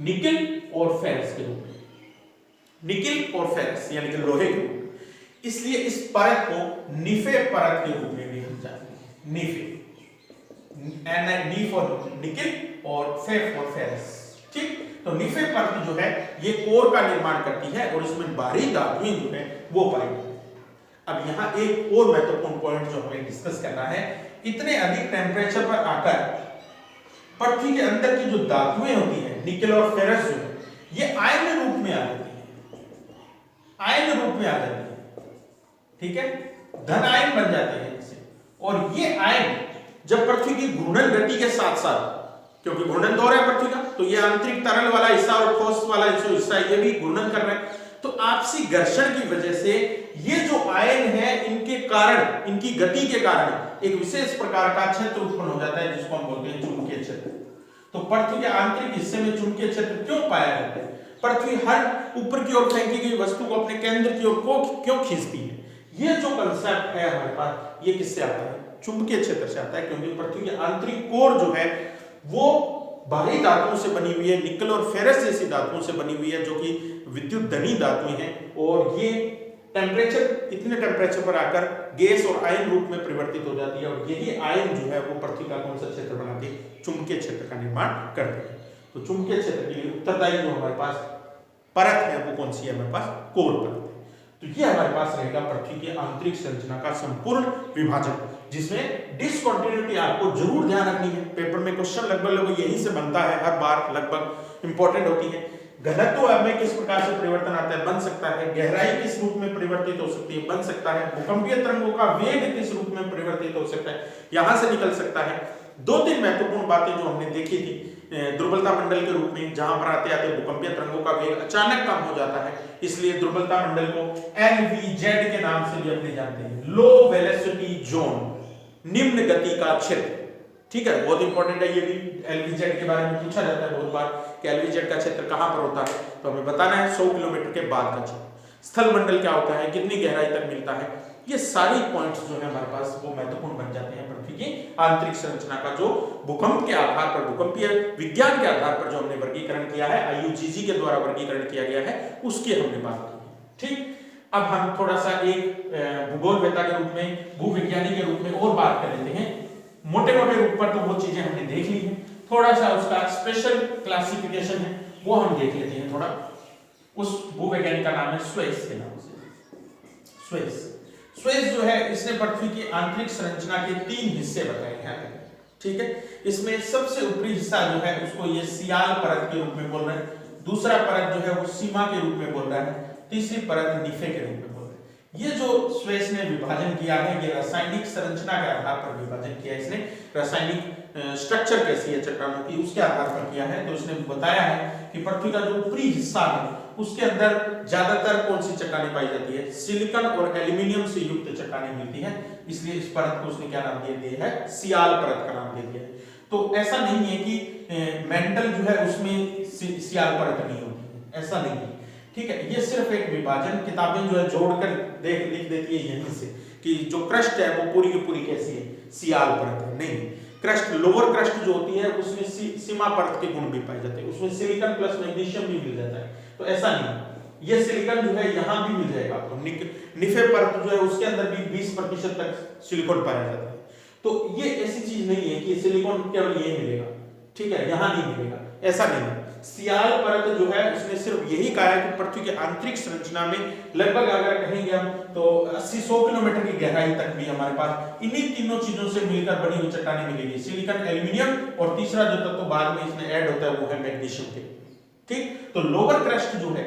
निकेल और फेरस के रूप में। निकेल और फेरस यानी कि लोहे के रूप में, इसलिए इस परत को निफे परत के रूप में भी हम जानते हैं। निफे, नी फॉर निकेल और फे फॉर फेरस। ठीक, तो निफे परत जो है ये कोर का निर्माण करती है और इसमें बाहरी धातुएं जो है वो पाई जाती है। अब यहां एक और महत्वपूर्ण पॉइंट जो हमें डिस्कस करना है, इतने अधिक टेम्परेचर पर आकर पृथ्वी के अंदर की जो धातुएं होती हैं निकेल और फेरस जो है ये आयन रूप में आ जाती है, आयन रूप में आ जाती है। ठीक है, धन आयन बन जाते हैं इससे। और ये आयन जब पृथ्वी की घूर्णन गति के साथ साथ क्योंकि घूर्णन तो हो रहा है पृथ्वी का, तो ये आंतरिक तरल वाला हिस्सा और ठोस वाला जो हिस्सा है ये भी घूर्णन कर रहा है। तो आपसी घर्षण की वजह से ये जो आयन है इनके कारण, इनकी गति के कारण एक विशेष प्रकार का क्षेत्र उत्पन्न हो जाता है जिसको हम बोलते हैं चुंबकीय क्षेत्र। तो पृथ्वी के आंतरिक हिस्से में चुंबकीय क्षेत्र क्यों पाया जाता है? पृथ्वी हर ऊपर की ओर फेंकी गई वस्तु को अपने केंद्र की ओर क्यों खींचती है? ये जो कंसेप्ट है हमारे पास, ये किससे आता है? चुंबकीय क्षेत्र से आता है, क्योंकि पृथ्वी की आंतरिक कोर जो है वो भारी धातुओं से बनी हुई है, निकल और फेरस जैसी धातुओं से बनी हुई है जो कि विद्युत धनी धातुएं हैं, और ये टेम्परेचर, इतने टेम्परेचर पर आकर गैस और आयन रूप में परिवर्तित हो जाती है, और यही आयन जो है वो पृथ्वी का कौन सा क्षेत्र बनाते हैं? चुंबकीय क्षेत्र का निर्माण करते हैं। तो चुंबकीय क्षेत्र के लिए उत्तरदायी जो हमारे पास परत है वो कौन सी है? हमारे पास कोर परत है। तो ये हमारे पास रहेगा पृथ्वी की आंतरिक संरचना का संपूर्ण विभाजन, जिसमें डिसकंटिन्यूटी आपको जरूर ध्यान रखनी है। पेपर में क्वेश्चन लगभग यही से बनता है, हर बार लगभग इंपॉर्टेंट होती है। घनत्व में किस प्रकार से परिवर्तन आता है? बन सकता है। गहराई किस रूप में परिवर्तित हो सकती है? बन सकता है। भूकंपीय तरंगों का वेग किस रूप में परिवर्तित हो सकता है? यहां से निकल सकता है। दो तीन महत्वपूर्ण बातें जो हमने देखी थी, दुर्बलता मंडल के रूप में, जहां पर आते आते भूकंपीय तरंगों का वेग अचानक कम हो जाता है, इसलिए दुर्बलता मंडल को LVZ के नाम से भी अपने जानते हैं, लो वेलोसिटी जोन, निम्न गति का क्षेत्र। ठीक है, बहुत इंपॉर्टेंट है ये भी। LVZ के बारे में पूछा जाता है बहुत बार कि LVZ का क्षेत्र कहां पर होता है, तो हमें बताना है 100 किलोमीटर के बाद का क्षेत्र। स्थल मंडल क्या होता है, कितनी गहराई तक मिलता है, ये सारी पॉइंट्स जो है हमारे पास वो महत्वपूर्ण बन जाते हैं पृथ्वी की आंतरिक संरचना का, जो भूकंप के आधार पर, भूकंपीय विज्ञान के आधार पर जो हमने वर्गीकरण किया है, IUGG के द्वारा वर्गीकरण किया गया है, उसकी हमने बात की। ठीक, अब हम थोड़ा सा एक भूगोलवेत्ता के रूप में, भूविज्ञानी के रूप में और बात कर लेते हैं। मोटे मोटे रूप पर तो वो चीजें हमने देख ली हैं, थोड़ा सा उसका स्पेशल क्लासिफिकेशन है वो हम देख लेते हैं थोड़ा। उस भूवैज्ञानिक का नाम है स्वेस के नाम से। स्वेस जो है, इसने पृथ्वी की आंतरिक संरचना के 3 हिस्से बताए हैं। ठीक है, इसमें सबसे ऊपरी हिस्सा जो है उसको ये सियाल परत के रूप में बोल रहे हैं, दूसरा परत जो है वो सीमा के रूप में बोल रहा है, तीसरी परत निफे के रूप में बोल रहा है। ये जो स्वेस ने विभाजन किया है, ये रासायनिक संरचना के आधार पर विभाजन किया है इसने। रासायनिक स्ट्रक्चर कैसी है चट्टानों की, उसके आधार पर किया है। तो इसने बताया है कि पृथ्वी का जो ऊपरी हिस्सा है उसके अंदर ज्यादातर कौन सी चट्टानें पाई जाती है? सिलिकॉन और एल्यूमिनियम से युक्त चट्टानें मिलती हैं, इसलिए इस परत को उसने क्या नाम दे दिया है? सियाल परत का नाम दे दिया है। तो ऐसा नहीं है कि मेंटल जो है उसमें सियाल परत नहीं होती है, ऐसा नहीं है। ठीक है, ये सिर्फ एक विभाजन, किताबें जो है जोड़कर लिख देती है यहीं से कि जो क्रस्ट है वो पूरी की पूरी कैसी है? सियाल परत है। नहीं, क्रस्ट, लोअर क्रस्ट जो होती है उसमें सीमा परत के गुण भी पाए जाते हैं, उसमें सिलिकॉन प्लस मैग्नीशियम भी मिल जाता है। तो ऐसा नहीं, ये सिलिकॉन जो है यहां भी मिल जाएगा आपको। निफे परत जो है उसके अंदर भी 20% तक सिलिकॉन पाया जाता है। तो ये ऐसी चीज नहीं है कि सिलिकॉन केवल ये मिलेगा, ठीक है, यहां नहीं मिलेगा, ऐसा नहीं है। सियाल परत जो है उसने सिर्फ यही कहा है कि पृथ्वी की आंतरिक संरचना में लगभग अगर कहेंगे हम तो 80-100 किलोमीटर की गहराई तक भी हमारे पास इन्हीं तीनों चीजों से मिलकर बनी हुई चट्टानें मिलेगी, सिलिकॉन, एल्यूमिनियम और तीसरा जो तत्व बाद में इसमें ऐड होता है वो है मैग्नीशियम के। ठीक, तो लोअर क्रस्ट जो है,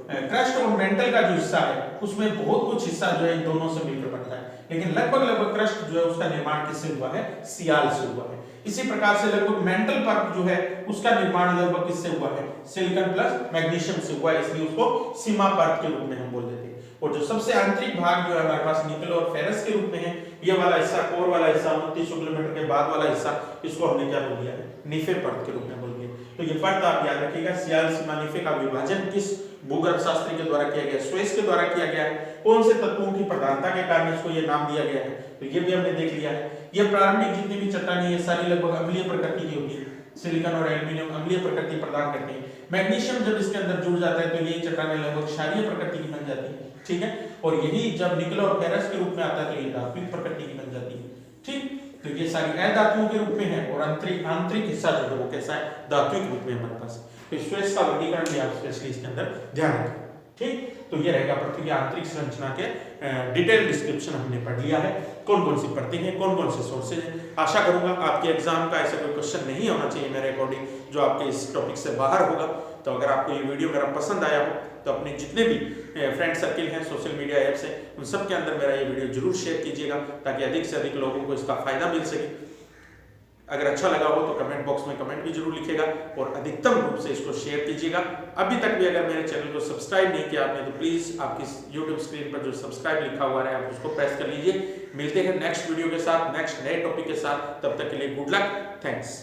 क्रस्ट और मेंटल का जो हिस्सा है उसमें बहुत कुछ हिस्सा जो है इन दोनों से मिलकर बनता है, लेकिन लगभग क्रस्ट जो है उसका निर्माण किससे हुआ है? सियाल से हुआ है। इसी प्रकार से लगभग मेंटल परत जो है उसका निर्माण लगभग किससे हुआ है? सिलिकॉन प्लस मैग्नीशियम से हुआ है, इसलिए उसको सीमा परत के रूप में हम बोल देते हैं। और जो सबसे आंतरिक भाग जो है हमारे पास निकल और फेरस के रूप में है, ये वाला हिस्सा, कोर वाला हिस्सा, 2900 किलोमीटर के बाद वाला हिस्सा, इसको हमने क्या बोल दिया है? निफे परत के रूप में बोल दिया। तो ये परत आप याद रखिएगा, सियाल सीमा निफे का विभाजन किस भूगर्भ शास्त्री के द्वारा किया गया? स्वेस के द्वारा किया गया है। कौन से तत्वों की प्रधानता के कारण इसको ये नाम दिया गया है? तो ये भी हमने देख लिया है। ये प्रारंभिक जितनी भी चट्टानें ये सारी लगभग अम्लीय प्रकृति की होती है, सिलिकॉन और एल्यूमिनियम अम्लीय प्रकृति प्रदान करते हैं। मैग्नीशियम जब इसके अंदर जुड़ जाता है तो ये चट्टानें लगभग क्षारीय प्रकृति की बन जाती है। ठीक है, और यही जब निकल और फेरस के रूप में आता है तो ये धात्विक प्रकृति की बन जाती है। ठीक, तो ये सारी अधातुओं के रूप में है और आंतरिक हिस्सा जो है वो कैसा है? धात्विक रूप में हमारे पास। तो स्पेस का वर्गीकरण भी आप स्पेशली इसके अंदर ध्यान रखें। ठीक, तो ये रहेगा पृथ्वी की आंतरिक संरचना के डिटेल डिस्क्रिप्शन हमने पढ़ लिया है, कौन कौन सी परतें हैं, कौन कौन से सोर्सेज हैं। आशा करूंगा आपके एग्जाम का ऐसा कोई क्वेश्चन नहीं होना चाहिए मेरे अकॉर्डिंग जो आपके इस टॉपिक से बाहर होगा। तो अगर आपको ये वीडियो मेरा पसंद आया हो तो अपने जितने भी फ्रेंड सर्किल हैं, सोशल मीडिया ऐप्स हैं, उन सब के अंदर मेरा ये वीडियो जरूर शेयर कीजिएगा ताकि अधिक से अधिक लोगों को इसका फायदा मिल सके। अगर अच्छा लगा हो तो कमेंट बॉक्स में कमेंट भी जरूर लिखिएगा और अधिकतम रूप से इसको शेयर कीजिएगा। अभी तक भी अगर मेरे चैनल को सब्सक्राइब नहीं किया आपने तो प्लीज आपकी यूट्यूब स्क्रीन पर जो सब्सक्राइब लिखा हुआ है आप उसको प्रेस कर लीजिए। मिलते हैं नेक्स्ट वीडियो के साथ, नेक्स्ट नए टॉपिक के साथ। तब तक के लिए गुड लक, थैंक्स।